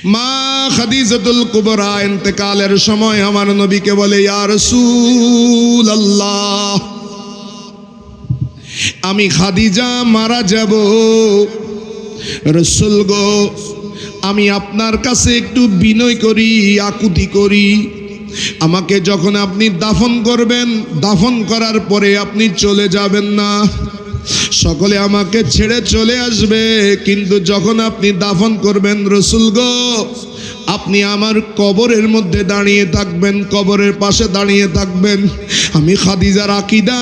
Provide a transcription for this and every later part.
মা খাদিজাতুল কুবরা ইন্তেকালের সময় আমার নবীকে বলে, ইয়া রাসূলুল্লাহ, আমি খাদিজা মারা যাব। রাসূল গো, আমি আপনার কাছে একটু বিনয় করি, আকুতি করি, আমাকে যখন আপনি দাফন করবেন, দাফন করার পরে আপনি চলে যাবেন না, সকলে আমাকে ছেড়ে চলে আসবে, কিন্তু যখন আপনি দাফন করবেন রাসূল গো, আপনি আমার কবরের মধ্যে দাঁড়িয়ে থাকবেন, কবরের পাশে দাঁড়িয়ে থাকবেন। আমি খাদিজার আকীদা,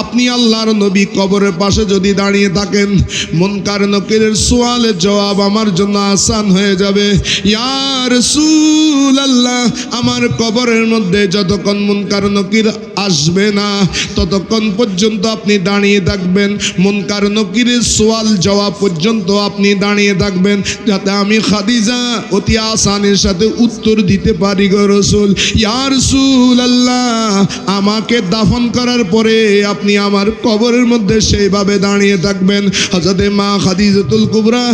আপনি আল্লাহর নবী কবরের পাশে যদি দাঁড়িয়ে থাকেন, মুনকার নকিরের সওয়ালের জবাব আমার জন্য আসান হয়ে যাবে। ইয়া রাসূলুল্লাহ, আমার কবরের মধ্যে যতক্ষণ মুনকার নকির আসবে না, ততক্ষণ পর্যন্ত আপনি দাঁড়িয়ে থাকবেন, মুনকার নকিরের সওয়াল জবাব পর্যন্ত আপনি দাঁড়িয়ে থাকবেন, যাতে আমি খাদিজা অতি আসানের সাথে উত্তর দিতে পারি গো রাসূল। ইয়া রাসূলুল্লাহ, আমাকে দাফন করার পরে আপনি আমার কবরের মধ্যে সেইভাবে দাঁড়িয়ে থাকবেন। হযরতে মা খাদিজাতুল কুবরা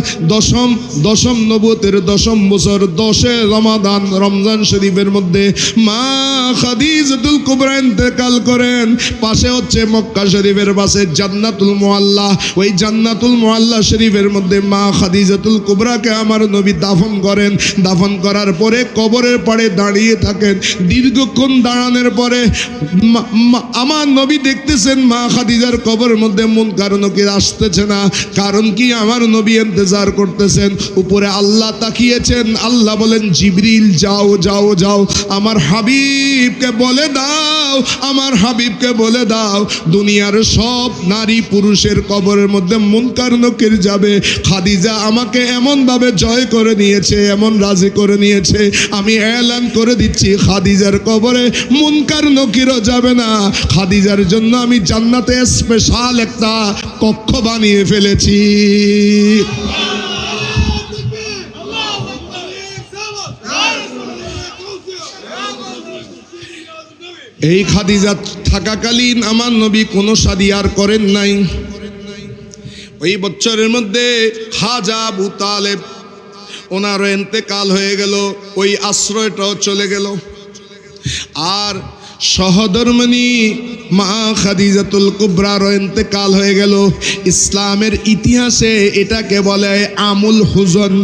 দশম নবুয়তের 10ম বছর 10 রমজান শরীফের মধ্যে মা খাদিজাতুল কুবরা ইন্তেকাল করেন। পাশে হচ্ছে মক্কা শরীফের পাশে জান্নাতুল মুআল্লা, ওই জান্নাতুল মুআল্লা শরীফের মধ্যে মা খাদিজাতুল কুবরাকে আমার নবী দাফন করেন। দাফন করার পরে কবরের পাড়ে দাঁড়িয়ে থাকেন। দীর্ঘক্ষণ দাঁড়ানোর পরে আমার নবী দেখতেছেন মা খাদিজার কবরের মধ্যে মুনকার নকির আসতেছে না। কারণ কি? আমার নবী ইন্তজার করতেছেন। উপরে আল্লাহ তাকিয়েছেন, আল্লাহ বলেন, জিবরিল যাও যাও যাও, আমার হাবিবকে বলে দাও, আমার হাবিবকে বলে দাও, দুনিয়ার সব নারী পুরুষের কবরের মধ্যে মুনকার নকির যাবে। খাদিজা আমাকে এমনভাবে জয় করে নিয়েছে, এমন রাজি করে নিয়েছে, আমি এলান করে দিচ্ছি খাদিজার কবরে মুনকার নকিরও যাবে না। খাদিজার জন্য আমি জান্নাতে স্পেশাল একটা কক্ষ বানিয়ে ফেলেছি। এই খাদিজা থাকাকালীন আমার নবী কোনো শাদী আর করেন নাই। ওই বছরের মধ্যে খাজা আবু তালেব ওনারও ইন্তেকাল হয়ে গেল, ওই আশ্রয়টাও চলে গেল। আর সহধর্মিণী মা খাদিজাতুল কুবরার ইন্তেকাল হয়ে গেল। ইসলামের ইতিহাসে এটাকে বলে আমুল হুজন।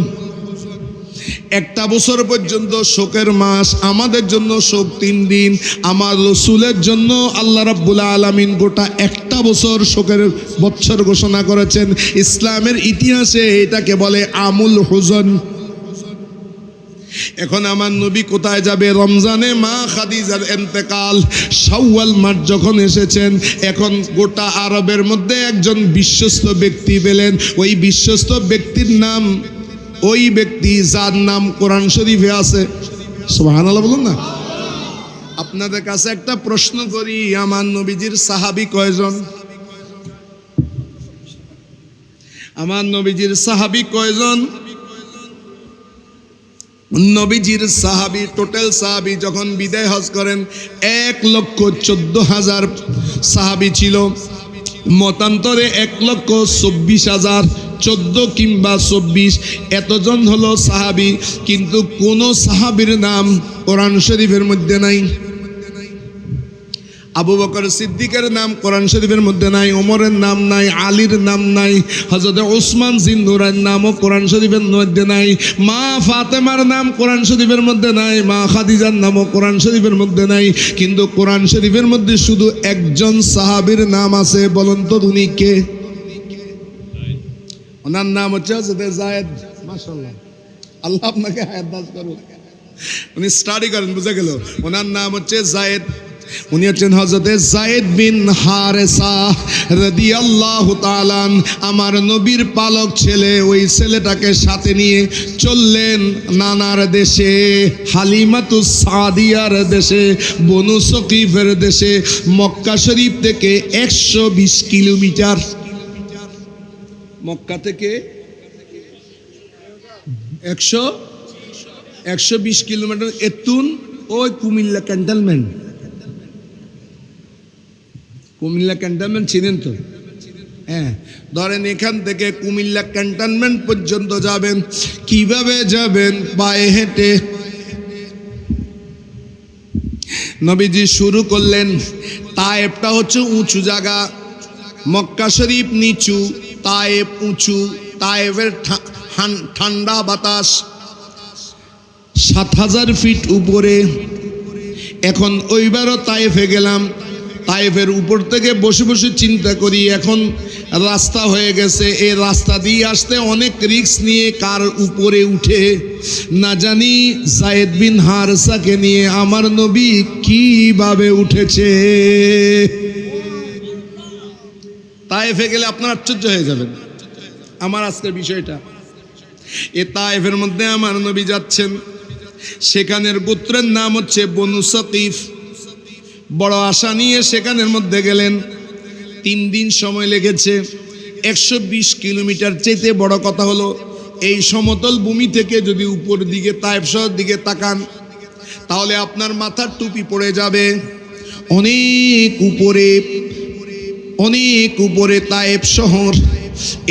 একটা বছর পর্যন্ত শোকের মাস, আমাদের জন্য শোক 3 দিন, আমার রাসূলের জন্য আল্লাহ রাব্বুল আলামিন গোটা একটা বছর শোকের বছর ঘোষণা করেছেন। ইসলামের ইতিহাসে এটাকে বলে আমুল হুজন। এখন আমার নবী কোথায় যাবে? রমজানে মা খাদিজার ইন্তেকাল, শাওয়াল মাস যখন এসেছেন, এখন গোটা আরবের মধ্যে একজন বিশ্বস্ত ব্যক্তি পেলেন। ওই বিশ্বস্ত ব্যক্তির নাম, ওই ব্যক্তি যার নাম কোরআন শরীফে আছে। সুবহানাল্লাহ বলুন না। আপনাদের কাছে একটা প্রশ্ন করি, আমার নবীজির সাহাবী কয়জন? আমার নবীজির সাহাবী কয়জন? নবীজির সাহাবী, টোটাল সাহাবী যখন বিদায় হজ করেন 1,14,000 সাহাবী ছিল। মতান্তরে 1,24,000, 14 কিংবা 24 এতজন হলো সাহাবী, কিন্তু কোন সাহাবীর নাম কোরআন শরীফের মধ্যে নাই। আবু বকর সিদ্দিকের নাম কোরআন শরীফের মধ্যে নাই, ওমরের নাম নাই, আলীর নাম নাই, হযরত ওসমান জিন্নুরাইর নামও কোরআন শরীফের মধ্যে নাই, মা ফাতেমার নাম কোরআন শরীফের মধ্যে নাই, মা খাদিজার নামও কোরআন শরীফের মধ্যে নাই। কিন্তু কোরআন শরীফের মধ্যে শুধু একজন সাহাবীর নাম আছে। বলুন তো উনি কে? ওনার নাম হচ্ছে হযরত যায়েদ। মাশাআল্লাহ, আল্লাহ আপনাকে হায়াত দান করুন। উনি স্টাডি করেন, বুঝা গেল। ওনার নাম হচ্ছে যায়েদ। উনি হচ্ছেন হযরতে যায়েদ বিন হারেসা রাদিয়াল্লাহু তাআলা। আমার নবীর পালক ছেলে। ওই ছেলেটাকে সাথে নিয়ে চললেন নানার দেশে, হালিমাতুস সাদিয়ার দেশে, বনু সকিফের দেশে। মক্কা শরীফ থেকে 120 কিলোমিটার। মক্কা থেকে 120 কিলোমিটার। এতুন ওই কুমিল্লা ক্যান্টনমেন্ট, কুমিল্লা ক্যান্টনমেন্ট চিনেন তো? হ্যাঁ, ধরেন এখান থেকে কুমিল্লা ক্যান্টনমেন্ট পর্যন্ত যাবেন, কিভাবে যাবেন? পায়ে হেঁটে। নবীজি শুরু করলেন। তায়েফটা হচ্ছে উঁচু জায়গা, মক্কা শরীফ নিচু, তায়েফ উঁচু। তায়েফের ঠান্ডা বাতাস ৭,০০০ ফিট উপরে। এখন ওইবারও তায়েফে গেলাম, তায়েফের উপর থেকে বসে বসে চিন্তা করি, এখন রাস্তা হয়ে গেছে, এই রাস্তা দিয়ে আসতে অনেক রিস্ক নিয়ে কার উপরে উঠে না জানি যায়েদ বিন হারসাকে নিয়ে আমার নবী কিভাবে উঠেছে। তায়েফে গেলে আপনার আশ্চর্য হয়ে যাবেন আমার আজকের বিষয়টা। এ তায়েফের মধ্যে আমার নবী যাচ্ছেন, সেখানের গোত্রের নাম হচ্ছে বনু সকিফ। বড় আশা নিয়ে সেখানের মধ্যে গেলেন। 3 দিন সময় লেগেছে। 120 কিলোমিটার। চাইতে বড় কথা হলো এই সমতল ভূমি থেকে যদি উপর দিকে তায়েফ শহর দিকে তাকান তাহলে আপনার মাথার টুপি পড়ে যাবে। অনেক উপরে, অনেক উপরে তায়েফ শহর।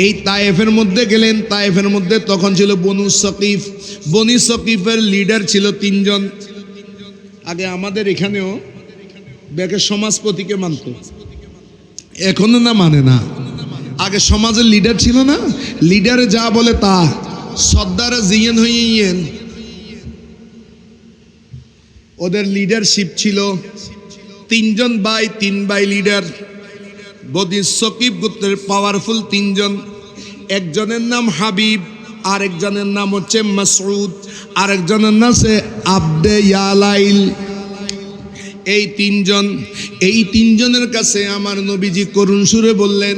এই তায়েফের মধ্যে গেলেন। তায়েফের মধ্যে তখন ছিল বনু সকিফ। বনু সকিফের লিডার ছিল 3 জন। আগে আমাদের এখানেও ব্যাকের সমাজপতিকে মানত, এখনো না মানে না। আগে সমাজের লিডার ছিল না, লিডারে যা বলে তা, সর্দারে জিয়েন হইয়েন। ওদের লিডারশিপ ছিল 3 জন ভাই, 3 ভাই লিডার। বনু সকিফ গোত্রের পাওয়ারফুল 3 জন। একজনের নাম হাবিব, আরেকজনের নাম হচ্ছে মাসউদ, আরেকজনের নাম হচ্ছে আবদে ইয়ালাইল। এই 3 জন, এই 3 জনের কাছে আমার নবীজি করুণ সুরে বললেন,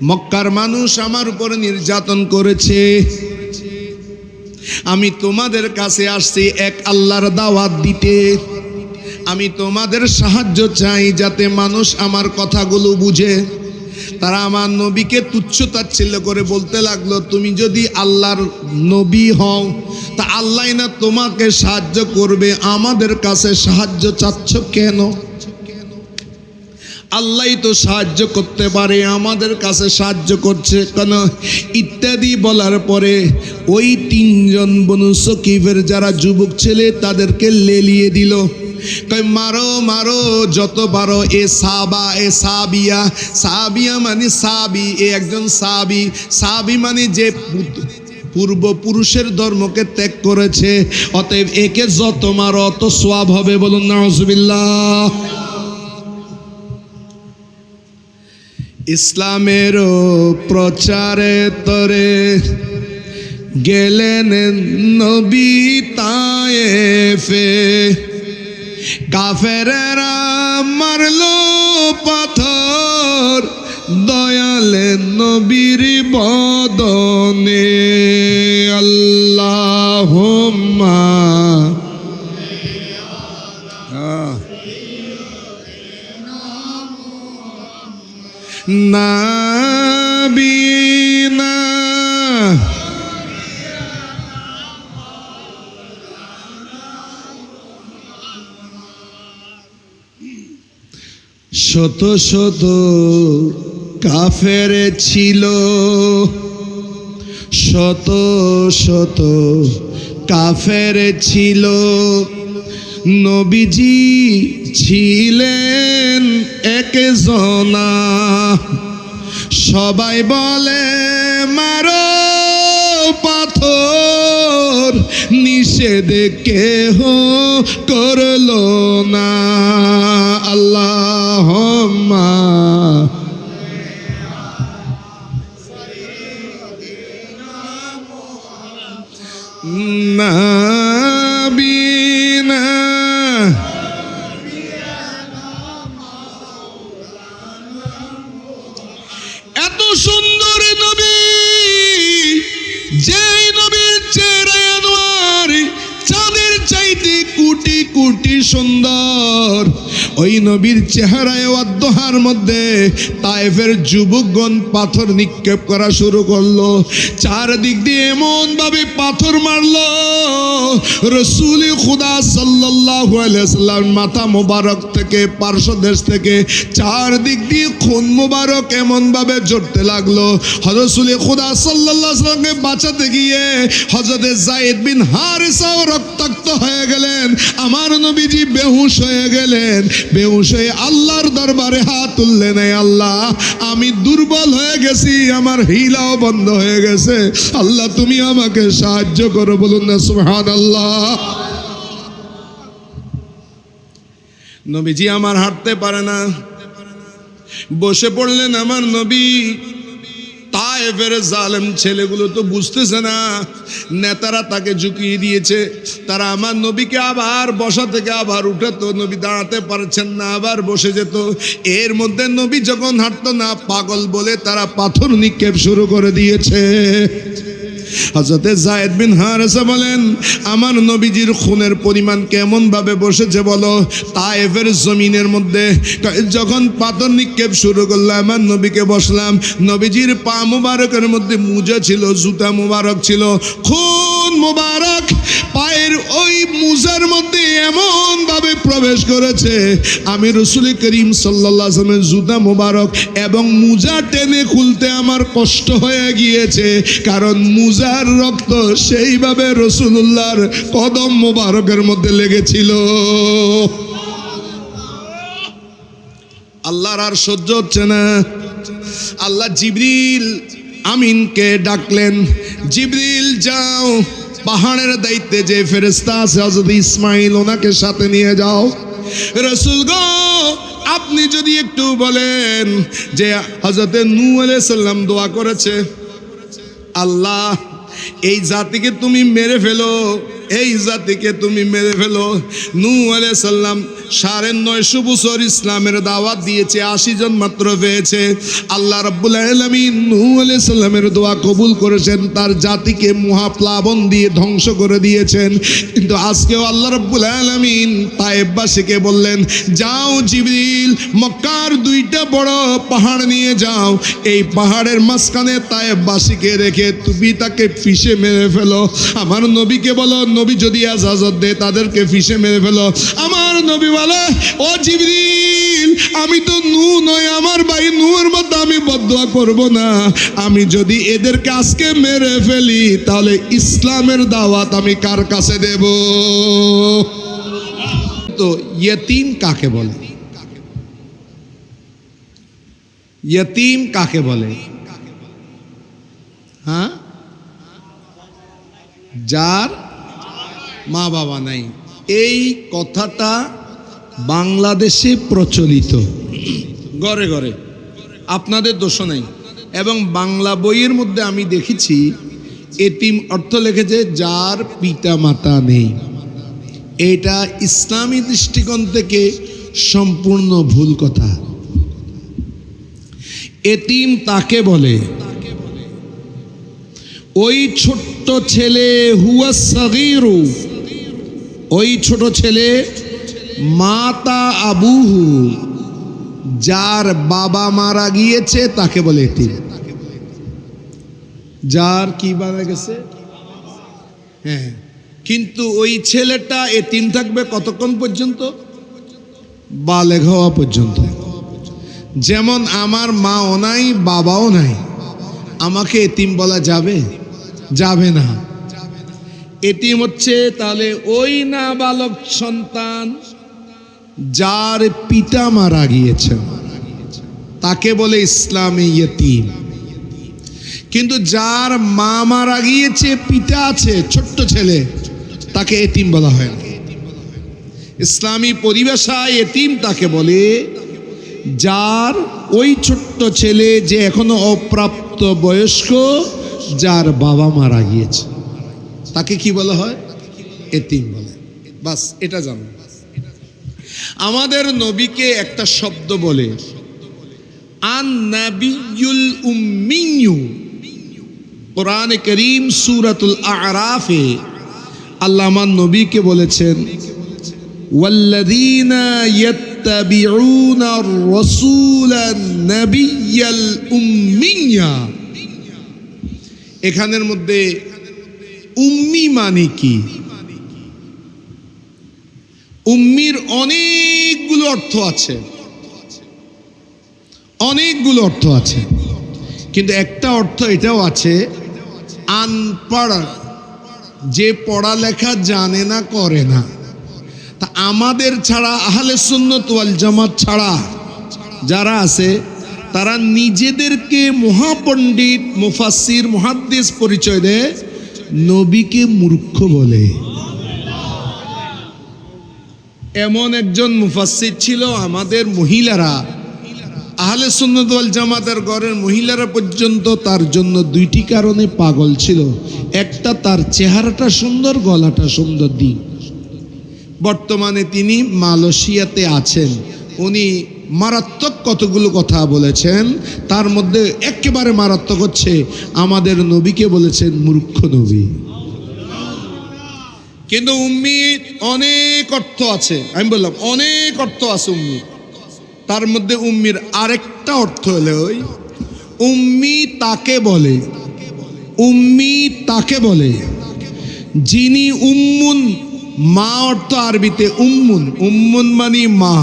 মক্কার মানুষ আমার উপরে নির্যাতন করেছে, আমি তোমাদের কাছে আসছি এক আল্লাহর দাওয়াত দিতে। আমি তোমাদের সাহায্য চাই যাতে মানুষ আমার কথাগুলো বুঝে। তারা আমার নবীকে তুচ্ছ তাচ্ছিল্য করে বলতে লাগলো, তুমি যদি আল্লাহর নবী হও তা আল্লাহ না তোমাকে সাহায্য করবে, আমাদের কাছে সাহায্য চাচ্ছ কেন? আল্লাহই তো সাহায্য করতে পারে, আমাদের কাছে সাহায্য করছে কেন? ইত্যাদি বলার পরে ওই 3 জন বনু সকিফের যারা যুবক ছেলে তাদেরকে লেলিয়ে দিল। কই মারো মারো যত পারো। এ সাবা, এ সাবিয়া। সাবিয়া মানে সাবি, এ একজন সাবি। সাবি মানে যে পূর্বপুরুষের ধর্মকে ত্যাগ করেছে, অতএব একে যত মারো অত সওয়াব হবে। বলুন নাউজুবিল্লাহ। ইসলামের প্রচারে তরে গেলেন নবী তায়েফে। কাফেরেরা মারলো পাথর দয়ালে নবীর বদনে। আল্লাহুম্মা নাবিনা শত শত কাফের ছিল, শত শত কাফের ছিল। নবীজি ছিলেন একজনা। সবাই বলে মারো পাথর, নিষেধ কেহ করলো না। আল্লাহুম্মা নাবিনা এত সুন্দর নবী, যেই নবীর চেহারা আনোয়ার চাঁদের চাইতে কোটি কোটি সুন্দর। ওই নবীর চেহারায় ওয়াদ্দোহার মধ্যে তায়েফের যুবকগণ পাথর নিক্ষেপ করা শুরু করলো। চারদিক দিয়ে এমন ভাবে পাথর মারলো রাসূল খুদা সাল্লাল্লাহু আলাইহি ওয়াসাল্লাম মাথা মোবারক থেকে পার্শ্ব দেশ থেকে চারদিক দিয়ে খুন মোবারক এমন ভাবে ঝরতে লাগলো। রাসূল খুদা সাল্লাল্লাহু আলাইহি ওয়াসাল্লামকে বাঁচাতে গিয়ে হযরত যায়েদ বিন হারিসাও রক্তাক্ত হয়ে গেলেন। আমার নবীজি বেহুশ হয়ে গেলেন। বেহুশ হয়ে আল্লাহর দরবারে হাত তুললেন, হে আল্লাহ, আমি দুর্বল হয়ে গেছি, আমার হিলাও বন্ধ হয়ে গেছে, আল্লাহ তুমি আমাকে সাহায্য করো। বলুন না সুবহানাল্লাহ। নবীজি আমার হাঁটতে পারে না, বসে পড়লেন আমার নবী। তায়েফের জালেম ছেলেগুলো তো বুঝতেছে না, নেতারা তাকে ঝুঁকিয়ে দিয়েছে। তারা আমার নবীকে আবার বসা থেকে আবার উঠাতো, নবী দাঁড়াতে পারছেন না, আবার বসে যেত। এর মধ্যে নবী যখন হাঁটতো না, পাগল বলে তারা পাথর নিক্ষেপ শুরু করে দিয়েছে। হযরত যায়েদ বিন হারিসা বলেন, আমার নবীজির খুনের পরিমাণ কেমন ভাবে বসেছে বলো। তায়েফের জমিনের মধ্যে যখন পাথর নিক্ষেপ শুরু করলো, আমার নবীকে বসলাম। নবীজির পা মুবারকের মধ্যে মুজা ছিল, জুতা মুবারক ছিল, খুন মুবারক পায়ের ওই মুজার মধ্যে এমন ভাবে প্রবেশ করেছে, আমি রাসূল করিম সাল্লাল্লাহু আলাইহি ওয়াসাল্লামের জুতা মুবারক এবং মুজা টেনে খুলতে আমার কষ্ট হয়ে গিয়েছে, কারণ মুজার রক্ত সেইভাবে রাসূলুল্লাহর কদম মুবারকের মধ্যে লেগেছিল। আল্লাহর আর সহ্য হচ্ছে না। আল্লাহ জিবরিল আমিনকে ডাকলেন, জিবরিল যাও, পাহাড়ের দায়িত্বে যে ফেরেশতা আছে হযরত ইসমাঈল, ওনাকে সাথে নিয়ে যাও। রাসূল গো, আপনি যদি একটু বলেন যে হযরত নূহ আলাইহিস সালাম দোয়া করেছে, আল্লাহ এই জাতিকে তুমি মেরে ফেলো, এই জাতিকে তুমি মেরে ফেলো। নূহ আলাইহিস সালাম ৯৫০ বছর ইসলামের দাওয়াত দিয়েছে, ৮০ জন মাত্র পেয়েছে। আল্লাহ রাব্বুল আলামিন নূহ আলাইহিস সালামের দোয়া কবুল করেছেন, তার জাতিকে মহাপ্লাবন দিয়ে ধ্বংস করে দিয়েছেন। কিন্তু আজকেও আল্লাহ রাব্বুল আলামিন তায়েফবাসীকে বললেন, যাও জিবরিল, মক্কার ২টা বড় পাহাড় নিয়ে যাও, এই পাহাড়ের মাঝখানে তায়েফবাসীকে রেখে তুমি তাকে ফিসে মেরে ফেলো। আমার নবীকে বলো, নবী যদি ইজাজত দেয় তাদেরকে ফিসে মেরে ফেলো। আমার নবী বলে, ও জিবরিল, আমি তো নূহ নই, আমার ভাই নূহের মতো আমি বদদুয়া করব না। আমি যদি এদেরকে আজকে মেরে ফেলি, তাহলে ইসলামের দাওয়াত আমি কার কাছে দেব? তো ইয়তীম কাকে বলে? ইয়তীম কাকে বলে? হ্যাঁ, যার মা বাবা নাই। এই কথাটা বাংলাদেশে প্রচলিত, ঘরে ঘরে, আপনাদের দোষ নাই। এবং বাংলা বইয়ের মধ্যে আমি দেখেছি এতিম অর্থ লিখেছে যার পিতা মাতা নেই। এটা ইসলামী দৃষ্টিকোণ থেকে সম্পূর্ণ ভুল কথা। এতিম তাকে বলে ওই ছোট্ট ছেলে, হুয়া সাগীরু, ওই ছোট ছেলে, মাতা আবুহু, যার বাবা মারা গিয়েছে তাকে বলে এতিম। যার কি মারা গেছে, হ্যাঁ, কিন্তু ওই ছেলেটা এতিম থাকবে কতক্ষণ পর্যন্ত? বালেগ হওয়া পর্যন্ত। যেমন আমার মাও নাই, বাবাও নাই, আমাকে এতিম বলা যাবে? যাবে না। এতিম হচ্ছে তাহলে ওই নাবালক সন্তান যার পিতা মারা গিয়েছে, তাকে বলে ইসলামে ইয়তীম। কিন্তু যার মা মারা গিয়েছে, পিতা আছে, ছোট্ট ছেলে, তাকে এতিম বলা হয় না। ইসলামী পরিভাষায় এতিম তাকে বলে যার ওই ছোট্ট ছেলে যে এখনো অপ্রাপ্ত বয়স্ক, যার বাবা মারা গিয়েছে, তাকে কি বলা হয়? এতিম বলে। বাস এটা জানো। আমাদের নবীকে একটা শব্দ বলে আন নাবিয়ুল উম্মিয়্যু। কোরআনে কারীম সূরাতুল আ'রাফে আল্লাহ আমার নবীকে বলেছেন, ওয়াল্লাযীনা ইয়াত্তাবিউনার রাসূলান নাবিয়্যাল উম্মিয়্যা। এখানের মধ্যে উম্মি মানে কি? উম্মির অনেকগুলো অর্থ আছে, অনেকগুলো অর্থ আছে, কিন্তু একটা অর্থ এটাও আছে, আনপড়, যে পড়ালেখা জানে না, করে না। তা আমাদের ছাড়া, আহলে সুন্নাত ওয়াল জামাত ছাড়া যারা আছে, তারা নিজেদেরকে মহাপণ্ডিত, মুফাসসির, মুহাদ্দিস পরিচয় দেয়, নবীকে মূর্খ বলে। এমন একজন মুফাসসির ছিল, আমাদের মহিলারা, আহলে সুন্নাত ওয়াল জামাতের ঘরের মহিলারা পর্যন্ত তার জন্য দুইটি কারণে পাগল ছিল। একটা, তার চেহারাটা সুন্দর, গলাটা সুন্দর। দিন বর্তমানে তিনি মালয়েশিয়াতে আছেন। উনি মারাত্মক কতগুলো কথা বলেছেন, তার মধ্যে একেবারে মারাত্মক হচ্ছে আমাদের নবীকে বলেছেন মূর্খ নবী। কিন্তু উম্মির অনেক অর্থ আছে, আমি বললাম অনেক অর্থ আছে উম্মির। তার মধ্যে উম্মির আরেকটা অর্থ হলো, উম্মি তাকে বলে, উম্মি তাকে বলে যিনি উম্মুন, মা অর্থ আরবিতে উম্মুন, উম্মুন মানে মা।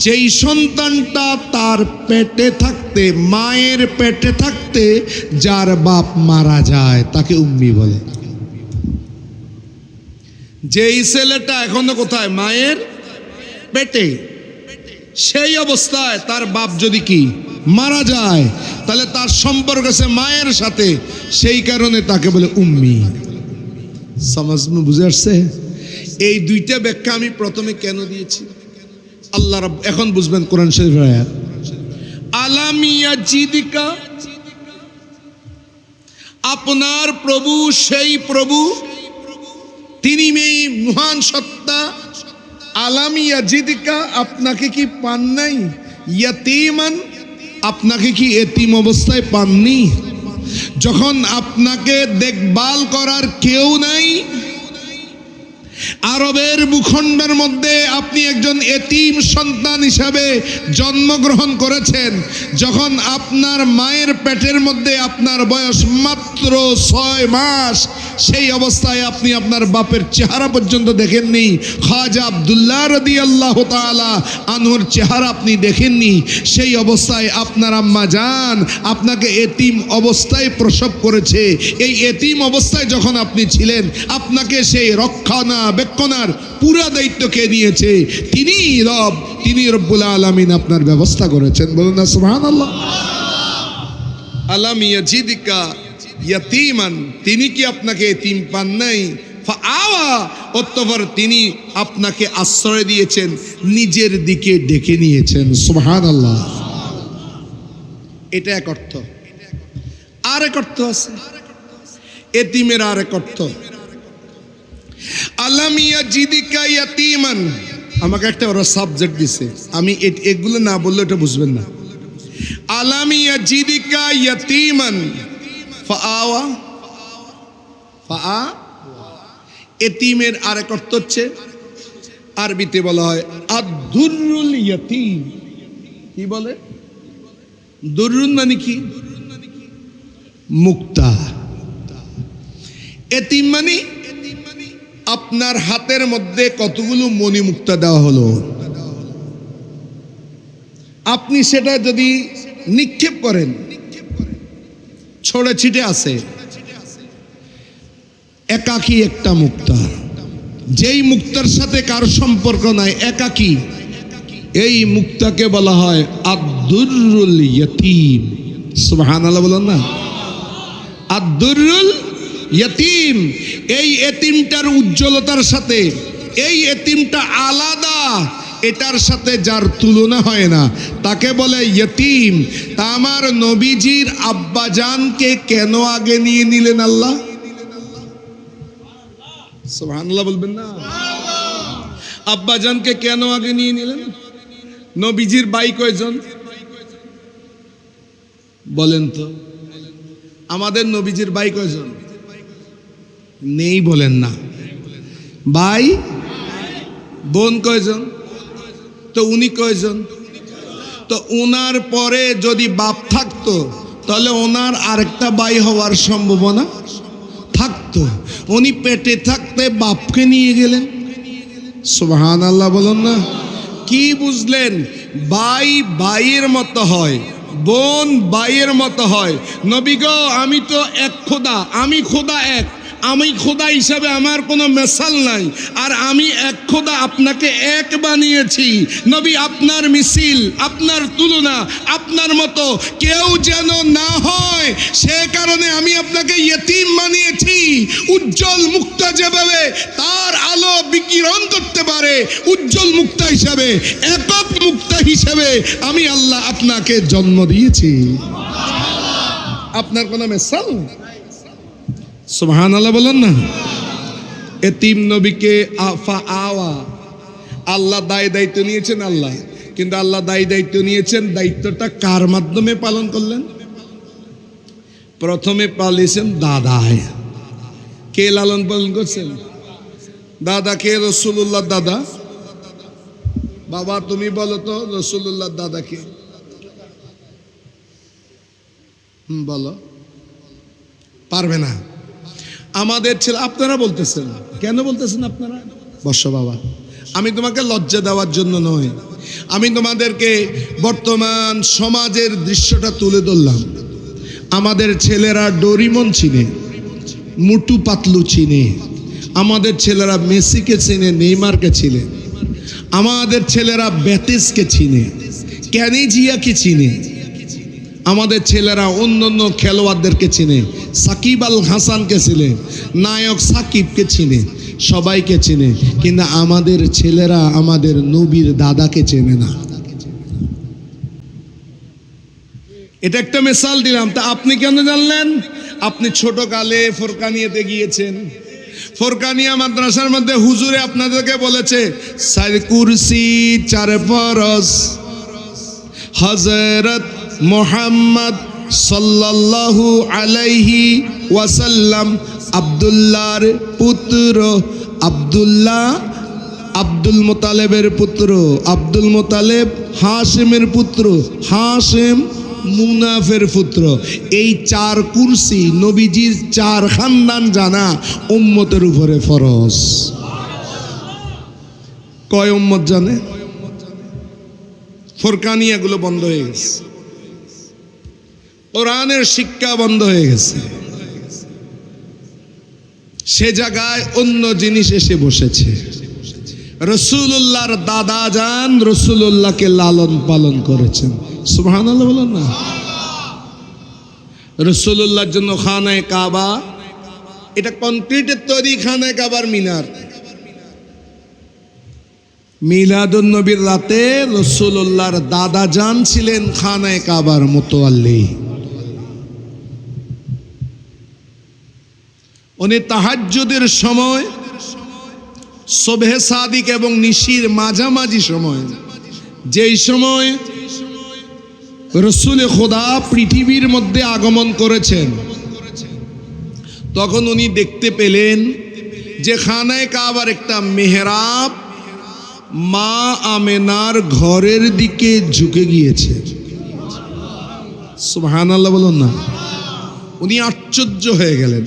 যেই সন্তানটা তার পেটে থাকতে, মায়ের পেটে থাকতে যার বাপ মারা যায়, তাকে উম্মি বলে। যেই ছেলেটা এখনো কোথায়, মায়ের পেটে, সেই অবস্থায় তার বাপ যদি কি মারা যায়, তাহলে তার সম্পর্ক আছে মায়ের সাথে, সেই কারণে তাকে বলে উম্মি। সমাজ বুঝে আসছে? এই দুইটা ব্যাখ্যা আমি প্রথমে কেন দিয়েছি, আল্লাহ রাব্বুল, এখন বুঝবেন কোরআন শরীফের আয়াত। আলাম ইয়াজিদিকা, আপনার প্রভু সেই প্রভু, তিনি মেয়ে মহান সত্তা। আলাম ইয়াজিদিকা, আপনাকে কি পান নাই? ইয়াতীমান, আপনাকে কি এতিম অবস্থায় পাননি? যখন আপনাকে দেখভাল করার কেউ নাই, আরবের ভূখণ্ডের মধ্যে আপনি একজন এতিম সন্তান হিসাবে জন্মগ্রহণ করেছেন। যখন আপনার মায়ের পেটের মধ্যে আপনার বয়স মাত্র 6 মাস, সেই অবস্থায় আপনি আপনার বাপের চেহারা পর্যন্ত দেখেননি। খাজা আব্দুল্লাহ রাদিয়াল্লাহু তাআলা আনহুর চেহারা আপনি দেখেননি। সেই অবস্থায় আপনার আম্মা জান আপনাকে এতিম অবস্থায় প্রসব করেছে। এই এতিম অবস্থায় যখন আপনি ছিলেন, আপনাকে সেই রক্ষণাবেক্ষণার পুরো দায়িত্ব কে নিয়েছে? তিনি রব, তিনি রব্বুল আলামিন আপনার ব্যবস্থা করেছেন। বলুন না সুবহানাল্লাহ। আলাম ইয়াজিদিকা ইয়াতীমান, তিনি কি আপনাকে এতিম পান নাই? ফাআওয়া, অতঃপর তিনি আপনাকে আশ্রয় দিয়েছেন, নিজের দিকে ডেকে নিয়েছেন। সুবহানাল্লাহ। এটা এক অর্থ। আর এক অর্থ আছে এতিমের, আর এক অর্থ। আলাম ইয়াজিদিকা ইয়াতীমান, আমাকে একটা ওরা সাবজেক্ট দিছে, আমি এগুলো না বললে এটা বুঝবেন না। আলাম ইয়াজিদিকা ইয়াতীমান ফাআওয়া, এতিমের আরেক অর্থ হচ্ছে, আরবিতে বলা হয় আদ-দুররুল ইয়াতীম। কি বলে? দুররুন মানে কি? মুক্তা। এতিম মানে আপনার হাতের মধ্যে কতগুলো মণি মুক্তা দেওয়া হলো, আপনি সেটা যদি নিক্ষেপ করেন, ছড়ে ছিটে আছে, একাকী একটা মুক্তা, যেই মুক্তার সাথে কারো সম্পর্ক নাই, একাকী, এই মুক্তাকে বলা হয় আদ-দুররুল ইয়াতীম। সুবহানাল্লাহ বলেন না? আদ-দুররুল ইয়াতীম। এই এতিমটার উজ্জ্বলতার সাথে, এই এতিমটা আলাদা, এটার সাথে যার তুলনা হয় না, তাকে বলে ইয়তীম। তা আমার নবীজির আব্বাজানকে কেন আগে নিয়ে নিলেন আল্লাহ? সুবহানাল্লাহ বলবেন না? আব্বাজানকে কেন আগে নিয়ে নিলেন? নবীজির ভাই কয়জন বলেন তো? আমাদের নবীজির ভাই কয়জন? নেই বলেন না? ভাই বোন কয়জন? তো উনি কয়জন? তো উনার পরে যদি বাপ থাকতো, তাহলে ওনার আরেকটা ভাই হওয়ার সম্ভাবনা থাকতো। উনি পেটে থাকতে বাপকে নিয়ে গেলেন, সুবহানাল্লাহ বলুন না। কি বুঝলেন? ভাই ভাইয়ের মতো হয়, বোন ভাইয়ের মতো হয়। নবী গো, আমি তো এক খোদা, আমি খোদা এক, আমি খোদা হিসাবে আমার কোনো মেসাল নাই, আর আমি এক খোদা আপনাকে এক বানিয়েছি। নবী, আপনার মিছিল, আপনার তুলনা, আপনার মতো কেউ যেন না হয়, সে কারণে আমি আপনাকে ইয়েতিম বানিয়েছি। উজ্জ্বল মুক্তা যেভাবে তার আলো বিকিরণ করতে পারে, উজ্জ্বল মুক্তা হিসাবে, একক মুক্তা হিসাবে আমি আল্লাহ আপনাকে জন্ম দিয়েছি। আপনার কোনো মেসাল? সুবহানাল্লাহ বলেন না। এতিম নবীকে আল্লাহ দায়িত্ব নিয়েছেন আল্লাহ, কিন্তু আল্লাহ দায়িত্ব নিয়েছেন, দায়িত্বটা কার মাধ্যমে পালন করলেন? প্রথমে পালিয়েছেন দাদায়। কে লালন পালন করছেন? দাদা কে? রাসূলুল্লাহ দাদা। বাবা তুমি বলো তো, রাসূলুল্লাহ দাদা কে? বলো। পারবে না। আমাদের ছেলে, আপনারা বলতেছেন কেন? বলতেছেন আপনারা? বসো বাবা, আমি তোমাকে লজ্জা দেওয়ার জন্য নয়, আমি তোমাদেরকে বর্তমান সমাজের দৃশ্যটা তুলে ধরলাম। আমাদের ছেলেরা ডোরিমন চিনে, মুটু পাতলু চিনে, আমাদের ছেলেরা মেসিকে চিনে, নেইমারকে চিনে, আমাদের ছেলেরা বেতিসকে চিনে, ক্যানিজিয়াকে চিনে, আমাদের ছেলেরা অন্যান্য খেলোয়াড়দেরকে চিনে, সাকিব আল হাসানকে চিনে, নায়ক সাকিবকে চিনে, সবাইকে চিনে, কিন্তু আমাদের ছেলেরা আমাদের নবীর দাদাকে চেনে না। এটা একটা মিসাল দিলাম। তা আপনি কেন জানলেন? আপনি ছোট কালে ফোরকানিয়াতে গিয়েছেন, ফোরকানিয়া মাদ্রাসার মধ্যে হুজুরে আপনাদেরকে বলেছে চার কুরসি চার ফরজ, হযরত মুহাম্মদ সাল্লাল্লাহু আলাইহি ওয়াসাল্লাম আব্দুল্লাহর পুত্র, আব্দুল্লাহ আব্দুল মুতালেবের পুত্র, আব্দুল মুতালেব হাশিমের পুত্র, হাশিম মুনাফের পুত্র। এই চার কুরসি নবীজির চার খানদান জানা উম্মতের উপরে ফরজ। কয় উম্মত জানে? ফোরকানিয়াগুলো বন্ধ হয়ে গেছে, কোরআনের শিক্ষা বন্ধ হয়ে গেছে, সে জায়গায় অন্য জিনিস এসে বসেছে। রাসূলুল্লাহর দাদা যান রাসূলুল্লাহকে লালন পালন করেছেন। সুবহানাল্লাহ বলেন না। রাসূলুল্লাহর জন্য খানায়ে কাবা, এটা কনক্রিটের তৈরি খানায়ে কাবার মিনার। মিলাদুন নবীর রাতে রাসূলুল্লাহর দাদা যান ছিলেন খানায়ে কাবার মুতাওয়াল্লি। উনি তাহাজ্জুদের সময়, সুবহে সাদিক এবং নিশির মাঝামাঝি সময়, যেই সময় রাসূল খোদা পৃথিবীর মধ্যে আগমন করেছেন, তখন উনি দেখতে পেলেন যে খানায়ে কাবার একটা মেহরাব মা আমেনার ঘরের দিকে ঝুঁকে গিয়েছে। সুবহানাল্লাহ বলুন না। উনি আশ্চর্য হয়ে গেলেন।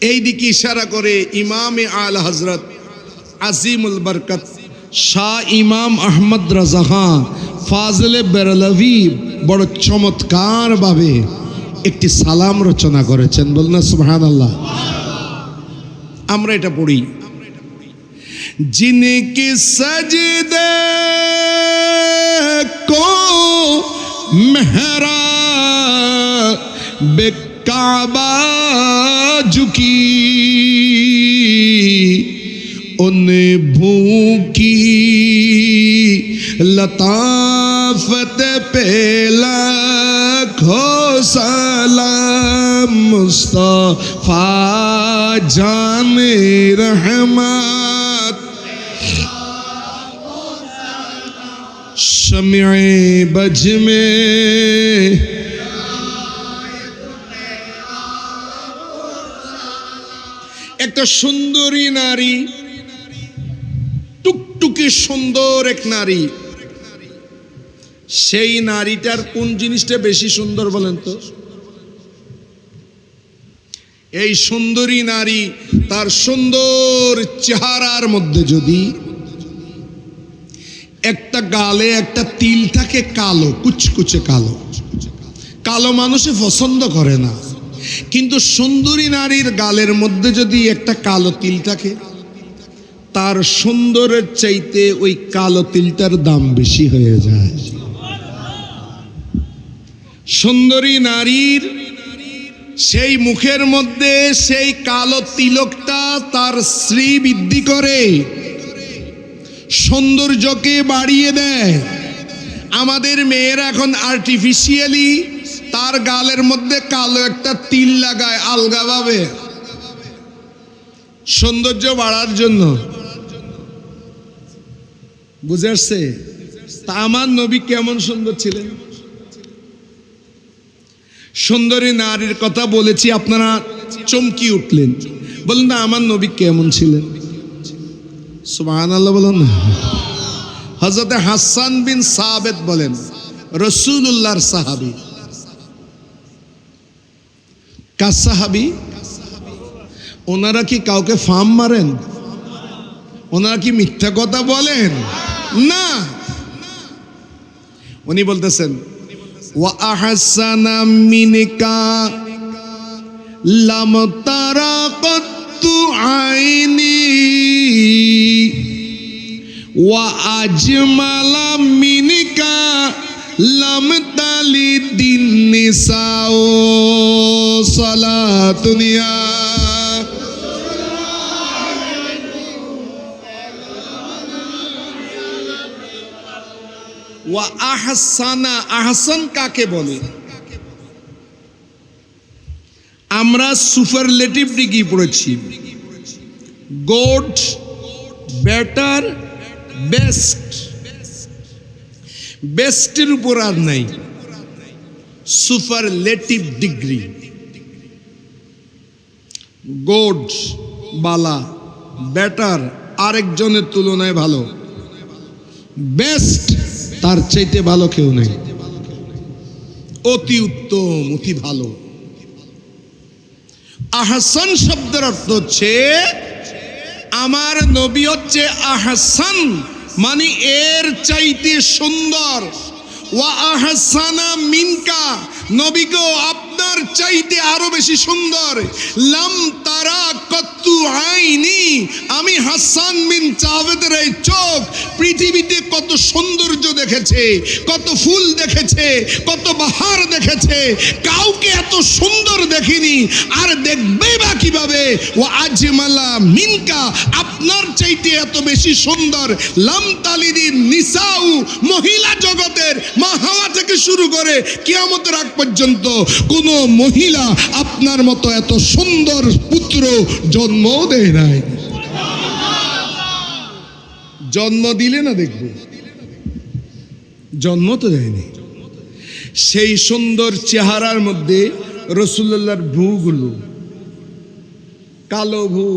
এই দিকে ইশারা করে ইমামে আলা হযরত আজিমুল বরকত শাহ ইমাম আহমদ রাজা খান ফাজলে বেরলভি বড় চমৎকার ভাবে একটি সালাম রচনা করেছেন। বলুন না সুবহানাল্লাহ। আমরা এটা পড়ি। जिनके सजदे को मेहराब काबा झुकी, उन भूखी लताफत पे लाखों सलाम, मुस्तफा जाने रहमत शम्ए बज में একটা সুন্দরী নারী, টুকটুকি সুন্দর এক নারী। সেই নারীটার কোন জিনিসটা বেশি সুন্দর বলেন তো? এই সুন্দরী নারী তার সুন্দর চেহারার মধ্যে যদি একটা গালে একটা তিল থাকে কালো, কুচকুচে কালো, কালো মানুষে পছন্দ করে না, কিন্তু সুন্দরী নারীর গালের মধ্যে যদি একটা কালো তিল থাকে, তার সুন্দরের চাইতে ওই কালো তিলটার দাম বেশি হয়ে যায়। সুন্দরী নারীর সেই মুখের মধ্যে সেই কালো তিলকটা তার শ্রী বৃদ্ধি করে, সৌন্দর্যকে বাড়িয়ে দেয়। আমাদের মেয়েরা এখন আর্টিফিশিয়ালি তার গালের মধ্যে কালো একটা তিল লাগায় আলগাভাবে, সৌন্দর্য বাড়ার জন্য। বুঝে আসছে? তা আমার নবী কেমন সুন্দর ছিলেন? সুন্দরী নারীর কথা বলেছি, আপনারা চমকি উঠলেন, বলেন না আমার নবী কেমন ছিলেন? সুবহানাল্লাহ বলেন না। হযরত হাসান বিন সাবিত বলেন, রাসূলুল্লাহর সাহাবী। কার সাহাবী? ওনারা কি কাউকে ফার্ম মারেন? ওনারা কি মিথ্যা কথা বলেন? না, উনি বলতেছেন ওয়া আহসানা মিনকা লাম তারা কত্তু আইনি ওয়া আজমালা মিনকা লাম তালিদিন নিসাও সালাতুনিয়া। ওয়া আহসানা, আহসান কাকে বলে? আমরা সুপারলেটিভ ডিগ্রি পড়েছি, গুড, বেটার, বেস্ট। বেস্টের উপর আর নাই, সুপারলেটিভ ডিগ্রি। গুড বালা, বেটার আরেকজনের তুলনায় ভালো, বেস্ট তার চাইতে ভালো কেউ নেই, অতি উত্তম, অতি ভালো। আহসান শব্দের অর্থ হচ্ছে আমার নবী হচ্ছে আহসান, মানে এর চাইতে সুন্দর। ওয়া আহসানা মিনকা, নবী গো আপনার চাইতে আরো বেশি সুন্দর। লাম তারা কত্তু আইনি, আমি হাসান বিন সাবিতের এই চোখ পৃথিবীতে কত সৌন্দর্য দেখেছে, কত ফুল দেখেছে, কত বাহার দেখেছে, কাউকে এত সুন্দর দেখিনি, আর দেখবে বা কিভাবে। ও আজমালা মিনকা, আপনার চাইতে এত বেশি সুন্দর। লাম তালিদিন নিসাউ, মহিলা জগতের মা হাওয়া থেকে শুরু করে কিয়ামতের আগ পর্যন্ত কোন মহিলা আপনার মতো এত সুন্দর পুত্র জন্ম দেয় নাই। জন্ম দিলে না দেখব, জন্ম তো দেয়নি। সেই সুন্দর চেহারার মধ্যে রাসূলুল্লাহর ভ্রুগুলো কালো, ভ্রু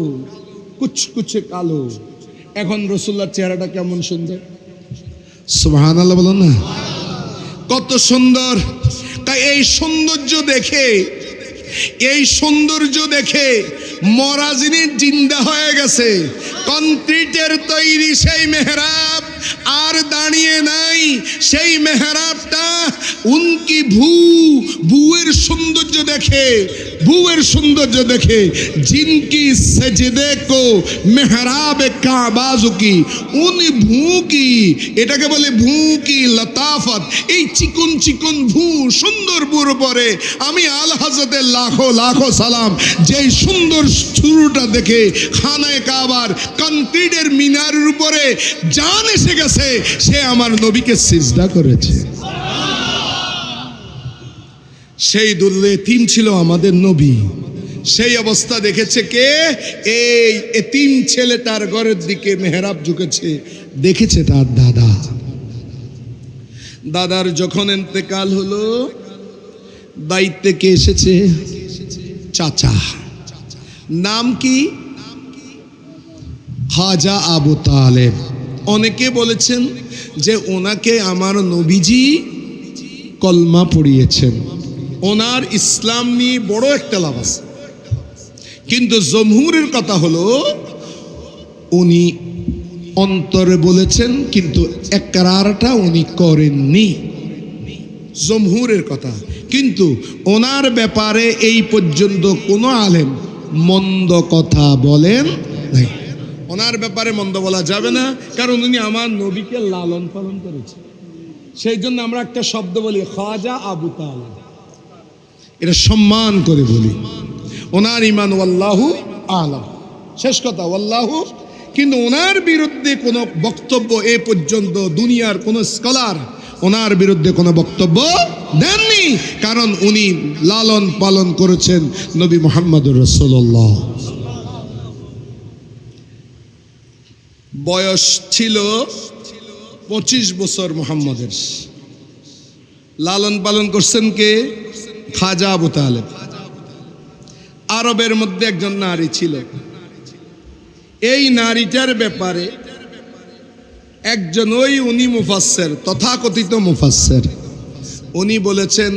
কুচকুচে কালো। এখন রাসূলুল্লাহর চেহারাটা কেমন সুন্দর, সুবহানাল্লাহ বলো না, কত সুন্দর। তাই এই সৌন্দর্য দেখে, এই সৌন্দর্য দেখে মরা জিনিস জিন্দা হয়ে গেছে। কংক্রিটের তৈরি সেই মেহরাব আর দাঁড়িয়ে নাই, সেই মেহরাবটা উনকি ভুয়ের সৌন্দর্য দেখে, ভুয়ের সৌন্দর্য দেখে জিনকি সেজদে কো মেহরাব কাবাজুকি, উনি ভু কি, এটাকে বলে ভু কি লতাফত। এই চিকন চিকন ভু, সুন্দর ভুর পরে আমি আল হযরতের লাখো লাখো সালাম। যেই সুন্দর শুরুটা দেখে খানায়ে কাবার কংক্রিটের মিনারের উপরে জান এসে গেছে, সে আমার নবীকে সিজদা করেছে। সেই দুর্লে তিন ছিল আমাদের নবী। সেই অবস্থা দেখেছে কে? এই এতিম ছেলেটার ঘরের দিকে মেহরাব ঝুঁকেছে, দেখেছে তার দাদা। দাদার যখন ইন্তেকাল হলো, দায়িত্বে কে এসেছে? চাচা। নাম কি? খাজা আবু তালেব। অনেকে বলেছেন যে ওনাকে আমার নবীজি কলমা পড়িয়েছেন। ওনার ইসলাম নিয়ে বড় একটা লাভ আছে। কিন্তু জমহুরের কথা হলো উনি অন্তরে বলেছেন কিন্তু একরারটা উনি করেননি, জমহুরের কথা। কিন্তু ওনার ব্যাপারে এই পর্যন্ত কোনো আলেম মন্দ কথা বলেন নাই। ওনার ব্যাপারে মন্দ বলা যাবে না, কারণ উনি আমার নবীকে লালন পালন করেছেন। সেই জন্য আমরা একটা শব্দ বলি খাজা আবু তালেব, এটা সম্মান করে বলি। ওনার ইমান ওয়াল্লাহু আলাম, শেষ কথা ওয়াল্লাহু। কিন্তু ওনার বিরুদ্ধে কোনো বক্তব্য এ পর্যন্ত দুনিয়ার কোনো স্কলার ওনার বিরুদ্ধে কোনো বক্তব্য দেননি, কারণ উনি লালন পালন করেছেন নবী মুহাম্মদুর রাসূলুল্লাহ। বয়স ছিল 25 বছর মুহাম্মদের। লালন পালন করছেন কে? খাজা আবু তালেব। আরবের মধ্যে একজন নারী ছিল, এই নারীটার ব্যাপারে একজন উনি মুফাসসির, তথাকথিত মুফাসসির, উনি বলেছেন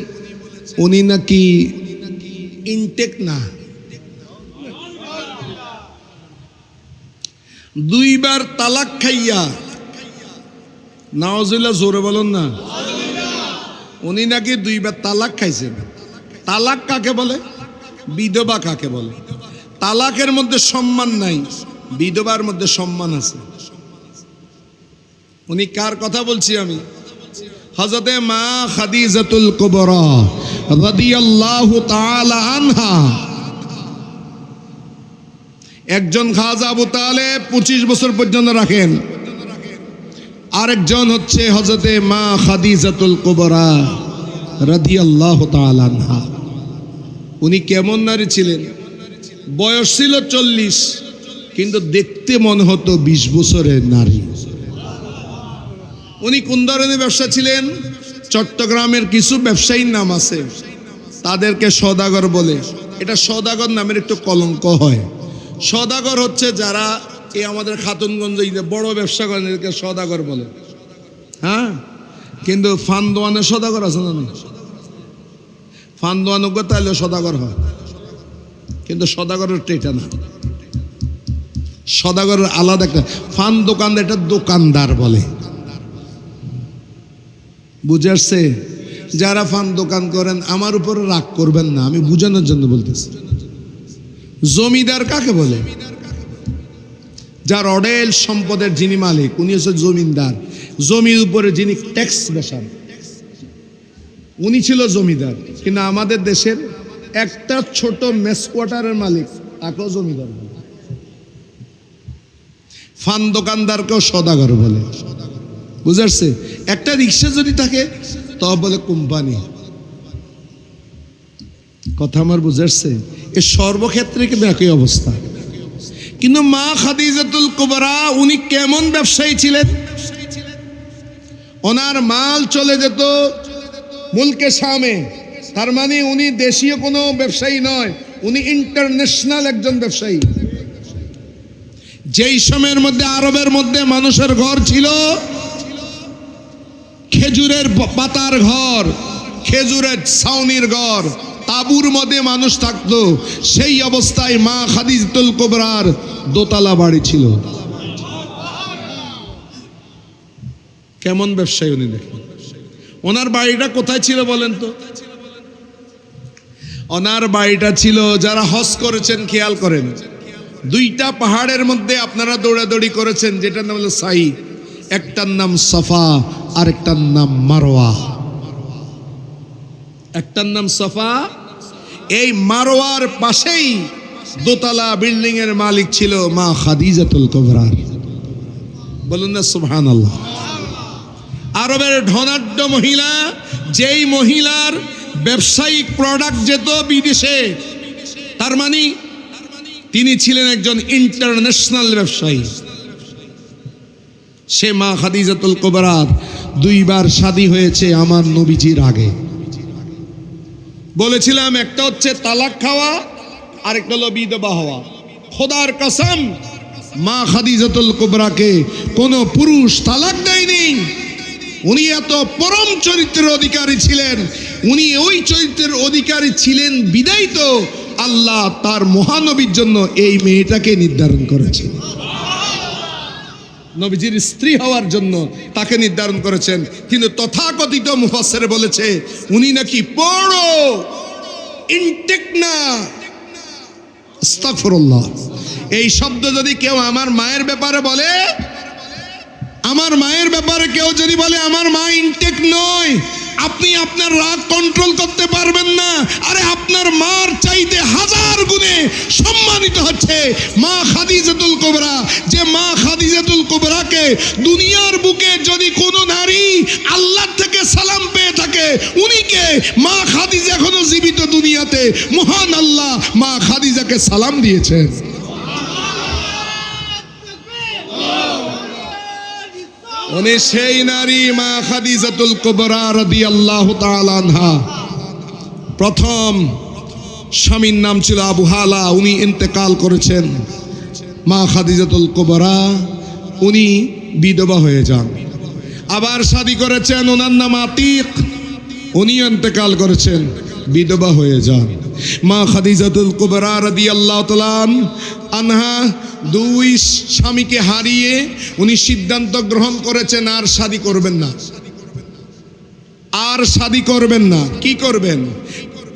উনি নাকি ইনটেক না, 2 বার তালাক খাইয়া, নাউজুবিল্লাহ, জোরে বলুন না, উনি নাকি 2 বার তালাক খাইছেন। তালাক কাকে বলে? বিধবা কাকে বলে? তালাকের মধ্যে সম্মান নাই, বিধবার মধ্যে সম্মান আছে। উনি কার কথা বলছি আমি? হযরতে মা খাদিজাতুল কুবরা রাদিয়াল্লাহু তাআলা আনহা। একজন খাজা আবু তালেব 25 বছর পর্যন্ত রাখেন, আরেকজন হচ্ছে হযরতে মা খাদিজাতুল কুবরা রাদিয়াল্লাহু তাআলা আনহা। উনি কেমন নারী ছিলেন? বয়স ছিল 40, কিন্তু দেখতে মনে হতো 20 বছরের নারী। উনি কোন ধরনের ব্যবসা ছিলেন? চট্টগ্রামের কিছু ব্যবসায়ীর নাম আছে, তাদেরকে সওদাগর বলে। এটা সওদাগর নামের একটু কলঙ্ক হয়। সওদাগর হচ্ছে যারা এই আমাদের খাতুনগঞ্জে বড় ব্যবসা করেন, এদেরকে সওদাগর বলে। হ্যাঁ, কিন্তু ফান দোয়ানের সওদাগর আছে না? ফান দোয়ান তাইলে সওদাগর হয়, কিন্তু সওদাগরের এটা না। সওদাগরের আলাদা একটা, ফান দোকানদার এটা দোকানদার বলে। বুঝে আসছে? যারা ফান দোকান করেন আমার উপরে রাগ করবেন না, আমি বুঝানোর জন্য বলতেছি। জমিদার কাকে বলে? যার অডেল সম্পদের যিনি মালিক, উনি হচ্ছে জমিদার। জমির উপরে যিনি ট্যাক্স বসান, উনি ছিল জমিদার। কিন্তু আমাদের দেশের একটা ছোট মেস কোয়ার্টারের মালিক, তাকেও জমিদার বলে। ফান দোকানদারকেও সওদাগর বলে। বুঝে আসছে? একটা রিক্সা যদি থাকে তবে বলে কোম্পানি। কথা আমার বুঝে আসছে? এ সর্বক্ষেত্রে কিন্তু একই অবস্থা। কিন্তু মা খাদিজাতুল কুবরা উনি কেমন ব্যবসায়ী ছিলেন? ওনার মাল চলে যেত মুলকে শামে, তার মানে উনি দেশীয় কোনো ব্যবসায়ী নয়, উনি ইন্টারন্যাশনাল একজন ব্যবসায়ী। যেই সময়ের মধ্যে আরবের মধ্যে মানুষের ঘর ছিল খেজুরের পাতার ঘর, খেজুরের ছাউনির ঘর, তাঁবুর মধ্যে মানুষ থাকতো, সেই অবস্থায় মা খাদিজাতুল কুবরার দোতলা বাড়ি ছিল। কেমন ব্যবসায়ী উনি! দেখেন ওনার বাড়িটা কোথায় ছিল বলেন তো? ওনার বাড়িটা ছিল, যারা হজ করেছেন খেয়াল করেন, 2টা পাহাড়ের মধ্যে আপনারা দৌড়াদৌড়ি করেছেন, যেটার নাম হলো সাই। একটার নাম সাফা আর একটার নাম মারওয়া। একটার নাম সাফা, এই মারওয়ার পাশেই দোতলা বিল্ডিং এর মালিক ছিল মা খাদিজাতুল কুবরা। বলুন না সুবহানাল্লাহ। আরবের ধনাঢ্য মহিলা, যেই মহিলার ব্যবসায়িক প্রোডাক্ট যেত বিদেশে, তার মানে তিনি ছিলেন একজন ইন্টারন্যাশনাল ব্যবসায়ী। সে মা খাদিজাতুল কুবরার 2 বার শাদী হয়েছে আমার নবীজির আগে। বলেছিলাম একটা হচ্ছে তালাক খাওয়া, আর একটা হলো বিধবা হওয়া। খোদার কসম, মা খাদিজাতুল কুবরাকে কোনো পুরুষ তালাক দেয়নি। উনি এত পরম চরিত্রের অধিকারী ছিলেন। উনি ওই চরিত্রের অধিকারী ছিলেন বিদায় তো আল্লাহ তার মহানবীর জন্য এই মেয়েটাকে নির্ধারণ করেছেন, নবীজির স্ত্রী হওয়ার জন্য তাকে নির্ধারণ করেছেন। কিন্তু তথাকথিত মুফাসসির বলেছে উনি নাকি বড় ইনটেক না। আস্তাগফিরুল্লাহ। এই শব্দ যদি কেউ আমার মায়ের ব্যাপারে বলে, আমার মায়ের ব্যাপারে কেউ যদি বলে আমার মা ইনটেক নয়, আপনি আপনার রাগ কন্ট্রোল করতে পারবেন না। আরে আপনার মার চাইতে হাজার গুণে সম্মানিত হচ্ছে মা খাদিজাতুল কুবরা। যে মা খাদিজাতুল কুবরাকে দুনিয়ার বুকে যদি কোনো নারী আল্লাহ থেকে সালাম পেয়ে থাকে, উনিকে মা খাদিজা এখনো জীবিত দুনিয়াতে, মহান আল্লাহ মা খাদিজাকে সালাম দিয়েছেন। উনি সেই নারী মা খাদিজাতুল কুবরা রাদিয়াল্লাহু তাআলা আনহা। প্রথম স্বামীর নাম ছিল আবু হালা, উনি ইন্তেকাল করেছেন। মা খাদিজাতুল কুবরা উনি বিধবা হয়ে যান। আবার শাদী করেছেন, ওনার নাম আতিক, উনি ইন্তেকাল করেছেন, বিধবা হয়ে যান। মা খাদিজাতুল কুবরা রাদিয়াল্লাহু তাআলা আনহা দুই স্বামীকে হারিয়ে উনি সিদ্ধান্ত গ্রহণ করেছেন আর শাদী করবেন না, আর শাদী করবেন না। কি করবেন?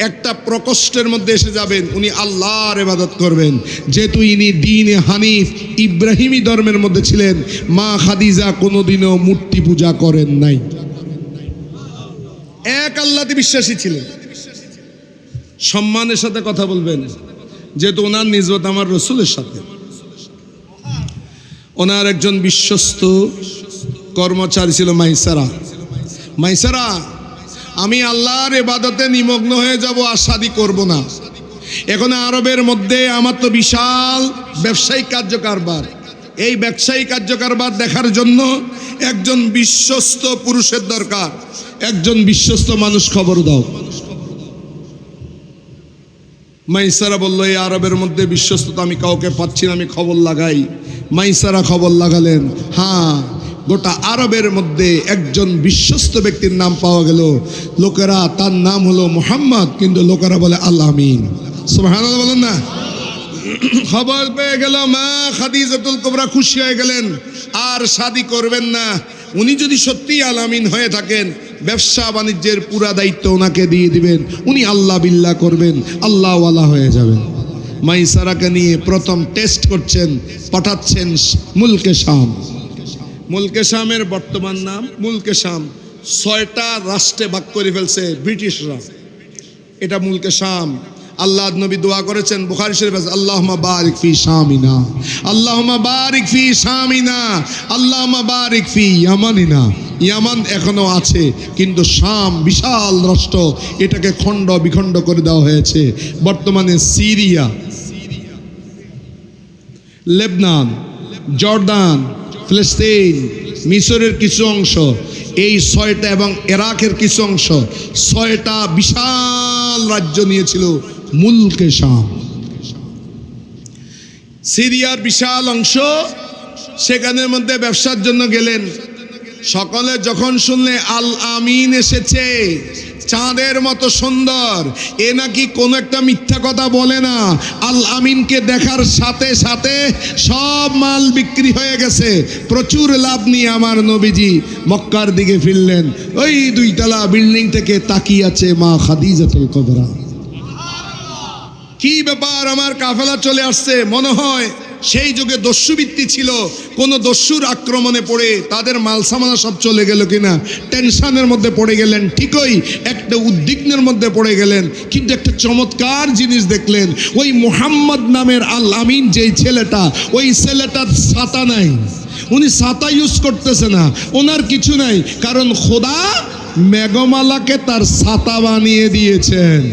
একটা প্রকোষ্ঠের মধ্যে এসে যাবেন, উনি আল্লাহর ইবাদত করবেন। যেহেতু ইনি দ্বীনে হানিফ ইব্রাহিমী ধর্মের মধ্যে ছিলেন, মা খাদিজা কোনোদিনও মূর্তি পূজা করেন নাই, এক আল্লাহতে বিশ্বাসী ছিলেন। সম্মানের সাথে কথা বলবেন, যেহেতু ওনার নিসবত আমার রসুলের সাথে। ওনার একজন বিশ্বস্ত কর্মচারী ছিল মাইসারা। মাইসারা, আমি আল্লাহর ইবাদতে নিমগ্ন হয়ে যাব আর শাদী করব না। এখন আরবের মধ্যে আমার তো বিশাল ব্যবসায়িক কার্যকারবার, এই ব্যবসায়িক কার্যকারবার দেখার জন্য একজন বিশ্বস্ত পুরুষের দরকার। একজন বিশ্বস্ত মানুষ খবর দাও। মাইসারা বলল, এই আরবের মধ্যে বিশ্বস্ত তো আমি কাউকে পাচ্ছি না, আমি খবর লাগাই। মাইসারা খবর লাগালেন, হ্যাঁ গোটা আরবের মধ্যে একজন বিশ্বস্ত ব্যক্তির নাম পাওয়া গেল। লোকেরা তার নাম হলো মুহাম্মদ, কিন্তু লোকেরা বলে আল আমিন। সুবহানাল্লাহ বলেন না? খবর পেয়ে গেল, মা খাদিজাতুল কুবরা খুশি হয়ে গেলেন, আর শাদী করবেন না। উনি যদি সত্যি আল আমিন হয়ে থাকেন, ব্যবসা বাণিজ্যের পুরা দায়িত্ব ওনাকে দিয়ে দিবেন, উনি আল্লাহ বিল্লাহ করবেন, আল্লাহওয়ালা হয়ে যাবেন। মাইসারাকে নিয়ে প্রথম টেস্ট করছেন, পাঠাচ্ছেন মুলকে শাম। মুলকে শামের বর্তমান নাম মুলকে শাম। 6টা রাষ্ট্রে ভাগ করে ফেলছে ব্রিটিশরা, এটা মুলকে শাম। আল্লাহ নবী দোয়া করেছেন বুখারী শরীফে, আল্লাহুম্মা বারিক ফি শামিনা, আল্লাহুম্মা বারিক ফি শামিনা, আল্লাহুম্মা বারিক ফি ইয়ামানিনা। ইয়ামান এখনো আছে, কিন্তু শাম বিশাল রাষ্ট্র, এটাকে খণ্ড বিখণ্ড করে দেওয়া হয়েছে। বর্তমানে সিরিয়া, লেবনান, জর্দান, ফিলিস্তিন, মিশরের কিছু অংশ, এই 6টা এবং ইরাকের কিছু অংশ, 6টা বিশাল রাজ্য নিয়েছিল মুলকে শাম। সিরিয়ার বিশাল অংশ, সেখানের মধ্যে ব্যবসার জন্য গেলেন। সকলে যখন শুনলে আল আমিন এসেছে, চাঁদের মতো সুন্দর, এ নাকি কোন একটা মিথ্যা কথা বলে না। আল আমিনকে দেখার সাথে সাথে সব মাল বিক্রি হয়ে গেছে, প্রচুর লাভ নিয়ে আমার নবীজি মক্কার দিকে ফিরলেন। ওই 2তলা বিল্ডিং থেকে তাকিয়ে আছে মা খাদিজাতুল কুবরা। কি ব্যাপার, আমার কাফেলা চলে আসছে। মনে হয় সেই যুগে দস্যুবৃত্তি ছিল, কোন দস্যুর আক্রমণে পড়ে তাদের মালসামানা সব চলে গেল কিনা টেনশনের মধ্যে পড়ে গেলেন। ঠিকই একটা উদ্বিগ্নের মধ্যে পড়ে গেলেন, কিন্তু একটা চমৎকার জিনিস দেখলেন। ওই মুহাম্মদ নামের আল আমিন যেই ছেলেটা, ওই ছেলেটার ছাতা নাই, উনি ছাতা ইউজ করতেছে না, ওনার কিছু নাই, কারণ খোদা মেঘমালাকে তার ছাতা বানিয়ে দিয়েছেন।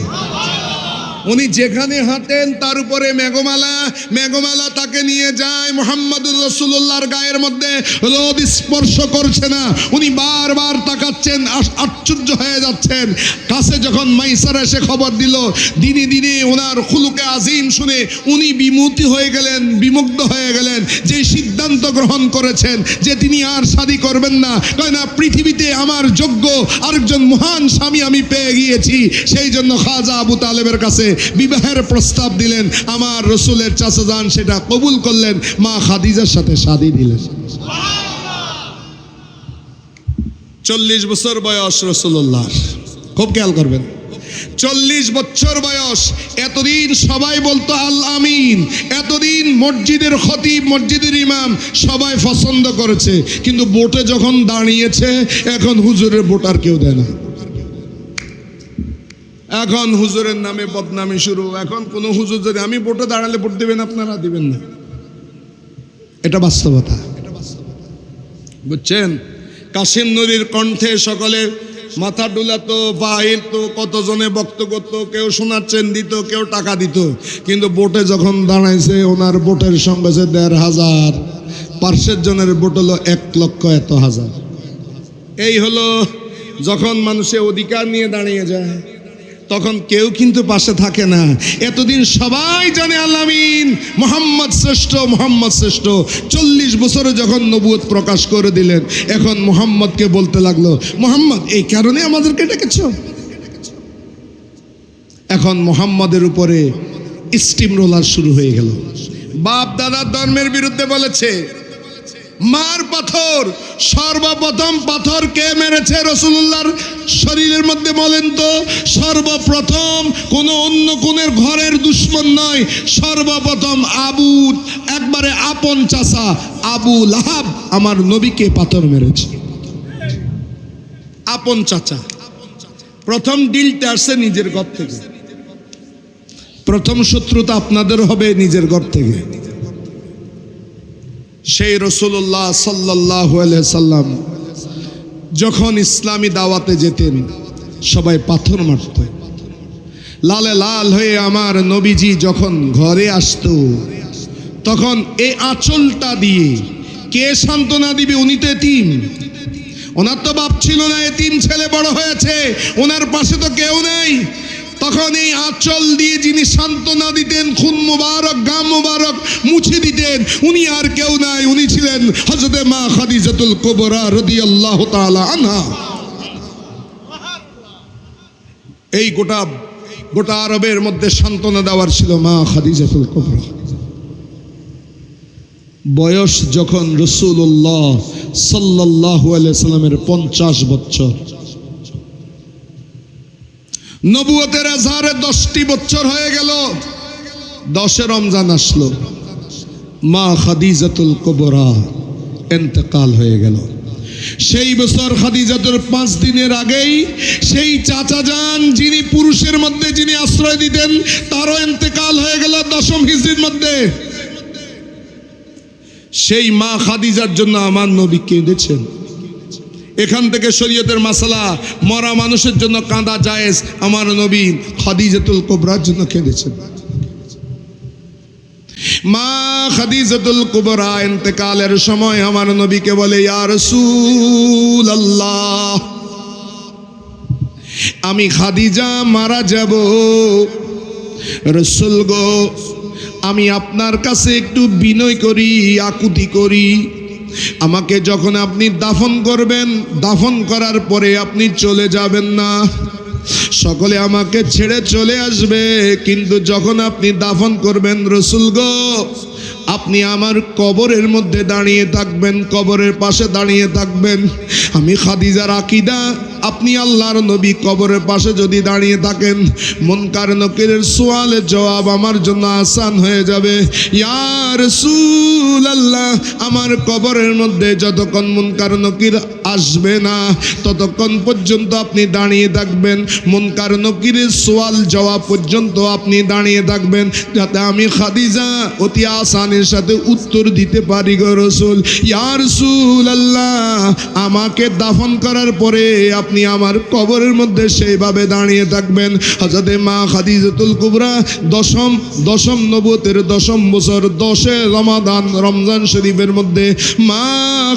উনি যেখানে হাঁটেন তার উপরে মেঘমালা, মেঘমালা তাকে নিয়ে যায় মুহাম্মদুর রাসূলুল্লাহর গায়ের মধ্যে, রোদ স্পর্শ করছে না। উনি বারবার তাকাচ্ছেন, আশ্চর্য হয়ে যাচ্ছেন। কাছে যখন মাইসারা এসে খবর দিল, দিনে দিনে ওনার খুলুকে আজিম শুনে উনি বিমুতি হয়ে গেলেন, বিমুগ্ধ হয়ে গেলেন। যে সিদ্ধান্ত গ্রহণ করেছেন যে তিনি আর শাদী করবেন না, কয় না পৃথিবীতে আমার যোগ্য আরেকজন মহান স্বামী আমি পেয়ে গিয়েছি। সেই জন্য খাজা আবু তালেবের কাছে বিবাহের প্রস্তাব দিলেন, আমার রসুলের চাচা যান সেটা কবুল করলেন, মা খাদিজার সাথে শাদী দিলেন। 40 বছর বয়স রসুল্লাহ, খুব খেয়াল করবেন, 40 বছর বয়স। এতদিন সবাই বলতো আল আমিন, এতদিন মসজিদের খতিব, মসজিদের ইমাম সবাই পছন্দ করেছে, কিন্তু ভোটে যখন দাঁড়িয়েছে এখন হুজুরের ভোট আর কেউ দেয় না। এখন হুজুরের নামে বদনামি শুরু। এখন কোন হুজুর যদি আমি ভোটে দাঁড়ালে ভোট দিবেন, আপনারা দিবেন না, এটা বাস্তবতা, বুঝছেন? কাশিম নদীর কণ্ঠে সকলে মাথা ডুলাতো, বাহির তো কতজনে বক্তব্য করতো, কেউ সোনার চেন দিত, কেউ টাকা দিত, কিন্তু ভোটে যখন দাঁড়াইছে ওনার ভোটের সঙ্গে 1500, পার্শ্বের জনের ভোট হলো 1 লক্ষ এত হাজার। এই হলো যখন মানুষের অধিকার নিয়ে দাঁড়িয়ে যায়, তখন কেউ কিন্তু পাশে থাকে না। এতদিন সবাই জানে আল আমিন, মোহাম্মদ শ্রেষ্ঠ, মোহাম্মদ শ্রেষ্ঠ। 40 বছরে যখন নবুয়ত প্রকাশ করে দিলেন, এখন মোহাম্মদকে বলতে লাগলো, মোহাম্মদ এই কারণে আমাদেরকে ডেকেছ। এখন মোহাম্মদের উপরে স্টিম রোলার শুরু হয়ে গেল। বাপ দাদার ধর্মের বিরুদ্ধে বলেছে, মার পাথর, সর্বপ্রথম পাথর কে মেরেছে রাসূলুল্লাহর শরীরের মধ্যে বলেন তো? সর্বপ্রথম কোন অন্য কোনের ঘরের দুশমন নয়, সর্বপ্রথম আবু, একবারে আপন চাচা আবু লাহাব আমার নবীকে পাথর মেরেছে। আপন চাচা। প্রথম ডিলটা আসছে নিজের ঘর থেকে, প্রথম শত্রুতা আপনাদের হবে নিজের ঘর থেকে। সেই রাসূলুল্লাহ সাল্লাল্লাহু আলাইহি সাল্লাম যখন ইসলামী দাওয়াতে যেতেন, সবাই পাথর মারত। লালে লাল হয়ে আমার নবীজি যখন ঘরে আসতো, তখন এই আঁচলটা দিয়ে কে সান্ত্বনা দিবে? উনি তো এতিম, ওনার তো বাপ ছিল না, এতিম ছেলে বড় হয়েছে, ওনার পাশে তো কেউ নেই। তখন এই আঁচল দিয়ে যিনি সান্ত্বনা দিতেন, খুন মুবারক, গাম মুবারক মুছে দিতেন, উনি আর কেউ নাই, উনি ছিলেন হযরতে মা খাদিজাতুল কুবরা রাদিয়াল্লাহু তাআলা আনহা। এই গোটা আরবের মধ্যে সান্ত্বনা দেওয়ার ছিল মা খাদিজাতুল কুবরা। বয়স যখন রাসূলুল্লাহ সাল্লাল্লাহু আলাইহি সাল্লামের 50 বছর, নবুয়তের আজহারে 10টি বছর হয়ে গেল, 10 রমজান আসলো, মা খাদিজাতুল কুবরা ইন্তেকাল হয়ে গেল। সেই বছর খাদিজাতুর 5 দিনের আগেই সেই চাচা যান যিনি পুরুষের মধ্যে যিনি আশ্রয় দিতেন, তারও ইন্তেকাল হয়ে গেল 10ম হিজরির মধ্যে। সেই মা খাদিজার জন্য আমার নবী কেঁদেছেন। এখান থেকে শরীয়তের মাসালা, মরা মানুষের জন্য কাঁদা জায়েজ, আমার নবী খাদিজাতুল কুবরার জন্য কেঁদেছেন। মা খাদিজাতুল কুবরা ইন্তেকালের সময় আমার নবীকে বলে, ইয়া রাসূলুল্লাহ, আমি খাদিজা মারা যাব। রাসূল গো, আমি আপনার কাছে একটু বিনয় করি, আকুতি করি, আমাকে যখন আপনি দাফন করবেন, দাফন করার পরে আপনি চলে যাবেন না, সকলে আমাকে ছেড়ে চলে আসবে, কিন্তু যখন আপনি দাফন করবেন রাসূল গো, আপনি আমার কবরের মধ্যে দাঁড়িয়ে থাকবেন, কবরের পাশে দাঁড়িয়ে থাকবেন। আমি খাদিজার আকীদা, আপনি আল্লাহর নবী কবরের পাশে যদি দাঁড়িয়ে থাকেন, মুনকার নকিরের সওয়ালের জবাব আমার জন্য আসান হয়ে যাবে। ইয়া রাসূলুল্লাহ, আমার কবরের মধ্যে যতক্ষণ মুনকার নকির আসবে না, ততক্ষণ পর্যন্ত আপনি দাঁড়িয়ে থাকবেন, মুনকার নকিরের সওয়াল জবাব পর্যন্ত আপনি দাঁড়িয়ে থাকবেন, যাতে আমি খাদিজা অতি আসানের সাথে উত্তর দিতে পারি গো রাসূল। ইয়া রাসূলুল্লাহ, আমাকে দাফন করার পরে আপনি আমার কবরের মধ্যে সেইভাবে দাঁড়িয়ে থাকবেন। হযরতে মা খাদিজাতুল কুবরা দশম নবুয়তের 10ম বছর 10 রমাদান, রমজান শরীফের মধ্যে মা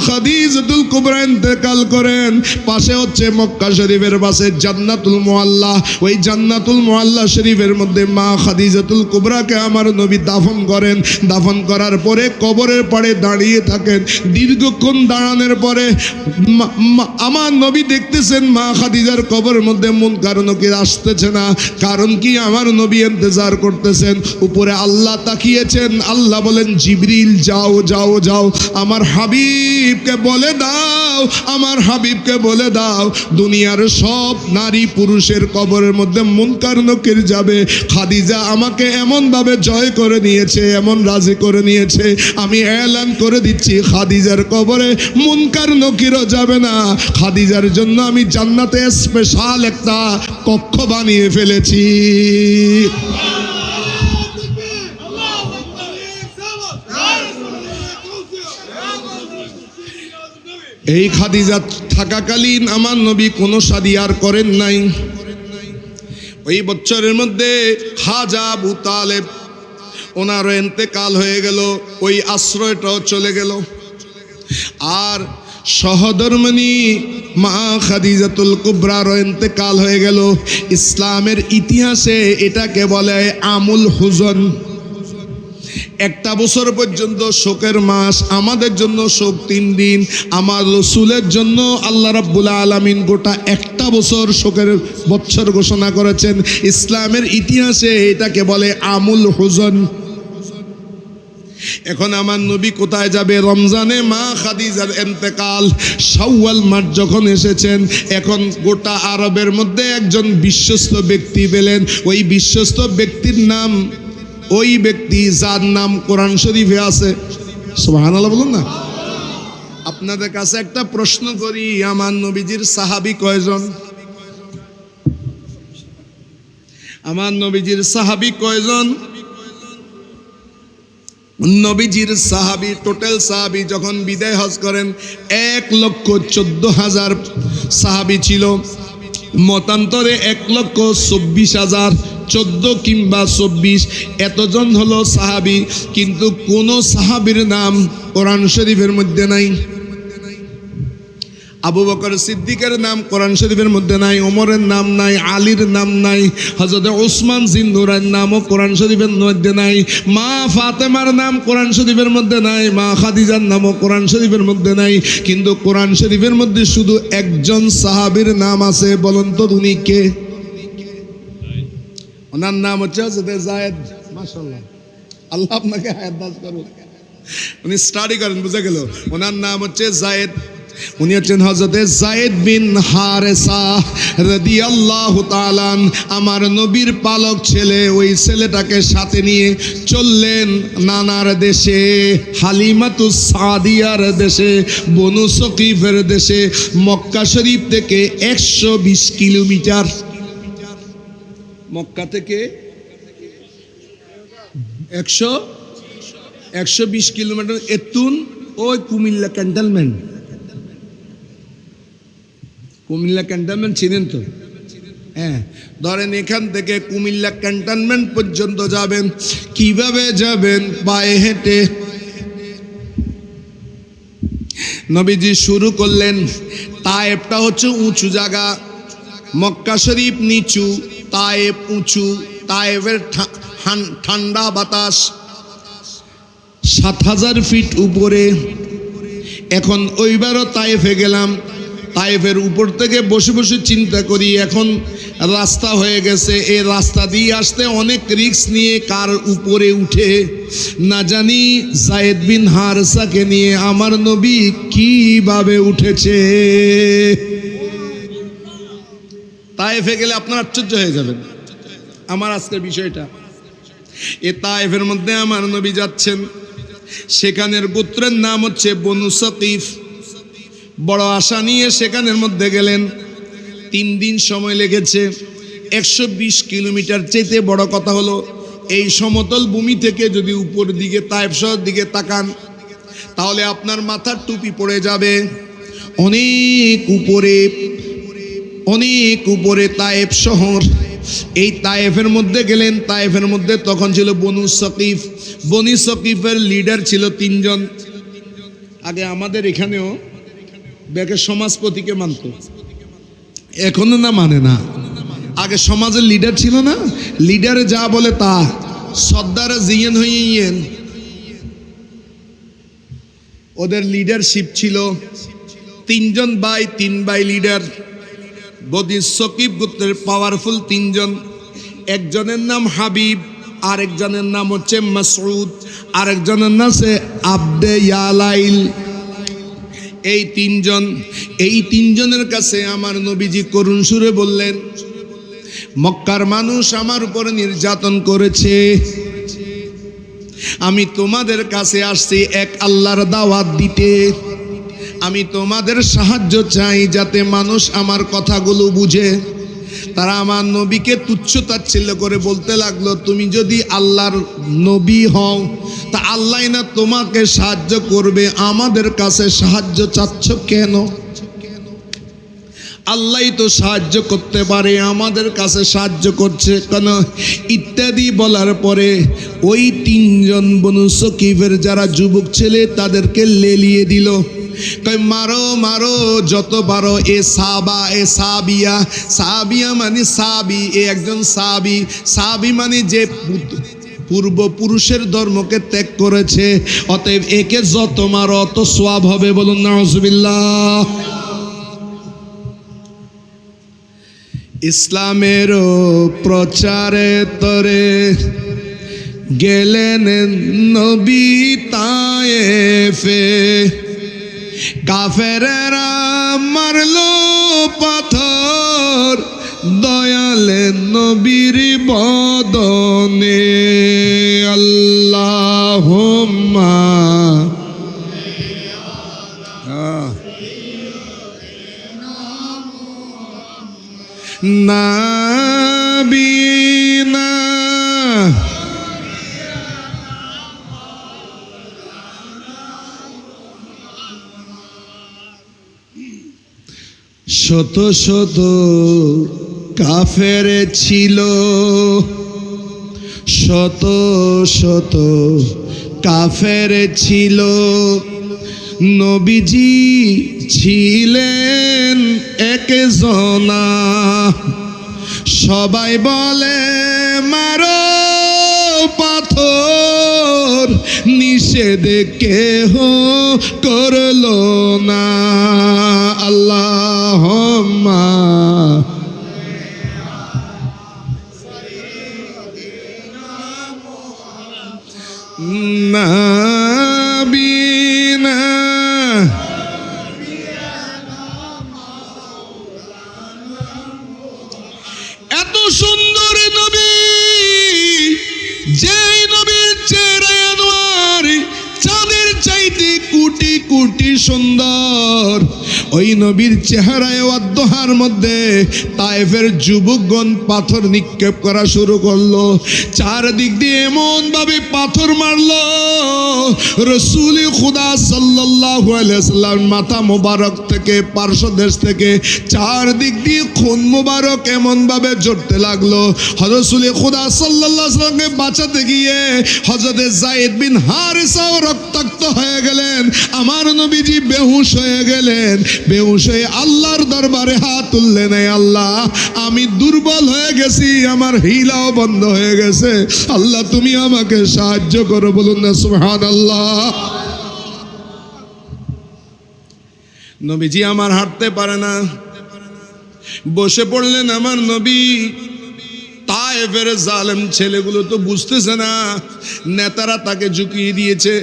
খাদিজাতুল কুবরা ইন্তেকাল করেন। পাশে হচ্ছে মক্কা শরীফের পাশে জান্নাতুল মুআল্লা, ওই জান্নাতুল মুআল্লা শরীফের মধ্যে মা খাদিজাতুল কুবরাকে আমার নবী দাফন করেন। দাফন করার পরে কবরের পাড়ে দাঁড়িয়ে থাকেন। দীর্ঘক্ষণ দাঁড়ানোর পরে আমার নবী দেখতেছেন মা খাদিজার কবরের মধ্যে মুনকার নকির আসতেছে না, কারণ কি? আমার নবী ইন্তজার করতেছেন। উপরে আল্লাহ তাকিয়েছেন, আল্লাহ বলেন জিবরিল যাও যাও যাও, আমার হাবিবকে বলে দাও, আমার হাবিবকে বলে দাও দুনিয়ার সব নারী পুরুষের কবরের মধ্যে মুনকার নকির যাবে। খাদিজা আমাকে এমন ভাবে জয় করে নিয়েছে, এমন রাজি করে নিয়েছে, আমি এলান করে দিচ্ছি খাদিজার কবরে মুনকার নকিরও যাবে না। খাদিজার জন্য আমি জান্নাতে স্পেশাল একটা কক্ষ বানিয়ে ফেলেছি। এই খাদিজা থাকাকালীন আমার নবী কোনো শাদী আর করেন নাই। ওই বছরের মধ্যে খাজা আবু তালেব ওনারও ইন্তেকাল হয়ে গেল, ওই আশ্রয়টাও চলে গেল। আর সহধর্মিণী মা খাদিজাতুল কুবরারও ইন্তেকাল হয়ে গেল। ইসলামের ইতিহাসে এটাকে বলে আমুল হুজন। একটা বছর পর্যন্ত শোকের মাস, আমাদের জন্য শোক 3 দিন, আমার রসুলের জন্য আল্লাহ রাব্বুল আলামিন গোটা একটা বছর শোকের বছর ঘোষণা করেছেন। ইসলামের ইতিহাসে এটাকে বলে আমুল হুজন। এখন আমার নবী কোথায় যাবে? রমজানে মা খাদিজার ইন্তেকাল, শাওয়াল মাস যখন এসেছেন, এখন গোটা আরবের মধ্যে একজন বিশ্বস্ত ব্যক্তি পেলেন। ওই বিশ্বস্ত ব্যক্তির নাম, ওই ব্যক্তি যার নাম কোরআন শরীফে আছে। সুবহানাল্লাহ বলুন না। আপনাদের কাছে একটা প্রশ্ন করি, আমার নবীজির সাহাবী কয়জন? আমার নবীজির সাহাবী কয়জন? নবীজির সাহাবী, টোটাল সাহাবী যখন বিদায় হজ করেন 1,14,000 সাহাবী ছিল। মতান্তরে 1,24,000, 14 কিংবা 24 এতজন হলো সাহাবী, কিন্তু কোন সাহাবীর নাম কোরআন শরীফের মধ্যে নাই। আবু বকর সিদ্দিকের নাম কোরআন শরীফের মধ্যে নাই, ওমরের নাম নাই, আলীর নাম নাই, হযরত ওসমান জিন্নুরের নামও কোরআন শরীফের মধ্যে নাই, মা ফাতেমার নাম কোরআন শরীফের মধ্যে নাই, মা খাদিজার নামও কোরআন শরীফের মধ্যে নাই। কিন্তু কোরআন শরীফের মধ্যে শুধু একজন সাহাবীর নাম আছে। বলুন তো উনি কে? ওনার নাম হচ্ছে হযরত যায়েদ। মাশাআল্লাহ, আল্লাহ আপনাকে হায়াত দান করুন। উনি স্টাডি করেন, বুঝা গেল। ওনার নাম হচ্ছে যায়েদ। উনি হচ্ছেন হযরতে যায়েদ বিন হারেসা রাদিয়াল্লাহু তাআলা। আমার নবীর পালক ছেলে। ওই ছেলেটাকে সাথে নিয়ে চললেন নানার দেশে, হালিমাতুস সাদিয়ার দেশে, বনু সকিফের দেশে। মক্কা শরীফ থেকে 120 কিলোমিটার। মক্কা থেকে 120 কিলোমিটার। এতুন ওই কুমিল্লা ক্যান্টনমেন্ট। কুমিল্লা ক্যান্টনমেন্ট চিনেন তো? হ্যাঁ, ধরেন এখান থেকে কুমিল্লা ক্যান্টনমেন্ট পর্যন্ত যাবেন। কিভাবে যাবেন? পায়ে হেঁটে। নবীজি শুরু করলেন। তায়েফটা হচ্ছে উঁচু জায়গা, মক্কা শরীফ নিচু, তায়েফ উঁচু। তায়েফের ঠান্ডা বাতাস 7,000 ফিট উপরে। এখন ওইবারও তায়েফে গেলাম। তায়েফের উপর থেকে বসে বসে চিন্তা করি, এখন রাস্তা হয়ে গেছে, এই রাস্তা দিয়ে আসতে অনেক রিস্ক নিয়ে কার উপরে উঠে না জানি যায়েদ বিন হারেসাকে নিয়ে আমার নবী কিভাবে উঠেছে। তায়েফে গেলে আপনার আশ্চর্য হয়ে যাবেন আমার আজকের বিষয়টা। এ তায়েফের মধ্যে আমার নবী যাচ্ছেন। সেখানের গোত্রের নাম হচ্ছে বনু সকিফ। বড় আশা নিয়ে সেখানের মধ্যে গেলেন। 3 দিন সময় লেগেছে। 120 কিলোমিটার। চাইতে বড় কথা হলো, এই সমতল ভূমি থেকে যদি উপর দিকে তায়েফ শহর দিকে তাকান, তাহলে আপনার মাথার টুপি পড়ে যাবে। অনেক উপরে, অনেক উপরে তায়েফ শহর। এই তায়েফের মধ্যে গেলেন। তায়েফের মধ্যে তখন ছিল বনু সকিফ। বনু সকিফের লিডার ছিল 3 জন। আগে আমাদের এখানেও ব্যাকে সমাজপতিকে মানত, এখনো না মানে না। আগে সমাজের লিডার ছিল না, লিডারে যা বলে তা। সর্দারে জিয়েন হইয়েন। ওদের লিডারশিপ ছিল 3 জন ভাই, 3 ভাই লিডার। বনি সকিব গোত্রের পাওয়ারফুল তিনজন, একজনের নাম হাবিব, আরেকজনের নাম হচ্ছে মাসউদ, আরেকজনের নাম হচ্ছে আবদে ইয়ালাইল। এই তিনজনের কাছে আমার নবীজি করুণ সুরে বললেন, মক্কার মানুষ আমার উপরে নির্যাতন করেছে, আমি তোমাদের কাছে আসছি এক আল্লাহর দাওয়াত দিতে। আমি তোমাদের সাহায্য চাই যাতে মানুষ আমার কথাগুলো বুঝে। তারা আমার নবীকে তুচ্ছ তাচ্ছিল্য করে বলতে লাগলো, তুমি যদি আল্লাহর নবী হও তা আল্লাহ না তোমাকে সাহায্য করবে, আমাদের কাছে সাহায্য চাচ্ছ কেন? আল্লাহই তো সাহায্য করতে পারে, আমাদের কাছে সাহায্য করছে কেন? ইত্যাদি বলার পরে ওই তিনজন বনু সকিফের যারা যুবক ছেলে তাদেরকে লেলিয়ে দিল। কই মারো মারো যত পারো, এ সাবা এ সাবিয়া, সাবিয়া মানে সাবি, এ একজন সাবি, সাবি মানে যে পূর্বপুরুষের ধর্মকে ত্যাগ করেছে, অতএব একে যত মারো অত সওয়াব হবে। বলুন নাউজুবিল্লাহ। ইসলামের প্রচারে তরে গেলেন নবী তায়েফে, কাফেরেরা মারলো পাথর দয়ালে নবীর বদনে। আল্লাহুম্মা নাবিনা শত শত কাফের ছিল, শত শত কাফের ছিল, নবীজি ছিলেন একজনা। সবাই বলে মারো পাথর, নিষেধ কেহ করলো না। আল্লাহুম্মা নাবিনা এত সুন্দর নবী, যেই নবীর চেহারা আনোয়ার চাঁদের চাইতে কোটি কোটি সুন্দর, ওই নবীর চেহারায় ওয়াদ্দোহার মধ্যে তায়েফের যুবকগণ পাথর নিক্ষেপ করা শুরু করলো। চারদিক দিয়ে এমন ভাবে পাথর মারলো, রাসূল খুদা সাল্লাল্লাহু আলাইহি ওয়াসাল্লাম মাথা মোবারক থেকে পার্শ্বদেশ থেকে চারদিক দিয়ে খুন মোবারক এমন ভাবে ঝরতে লাগলো। রাসূল খুদা সাল্লাল্লাহু আলাইহি ওয়াসাল্লামকে বাঁচাতে গিয়ে হযরত যায়েদ বিন হারিসাও রক্তাক্ত হয়ে গেলেন, আমার নবীজি বেহুশ হয়ে গেলেন। বেহুশ হয়ে আল্লাহর দরবারে হাত তুললেন, আল্লাহ আমি দুর্বল হয়ে গেছি, আমার হিলাও বন্ধ হয়ে গেছে, আল্লাহ তুমি আমাকে সাহায্য করো। বলুন না সুবহানাল্লাহ। নবীজি আমার হাঁটতে পারে না, বসে পড়লেন আমার নবী। তায়েফের জালেম ছেলেগুলো তো বুঝতেছে না, নেতারা তাকে ঝুঁকিয়ে দিয়েছে,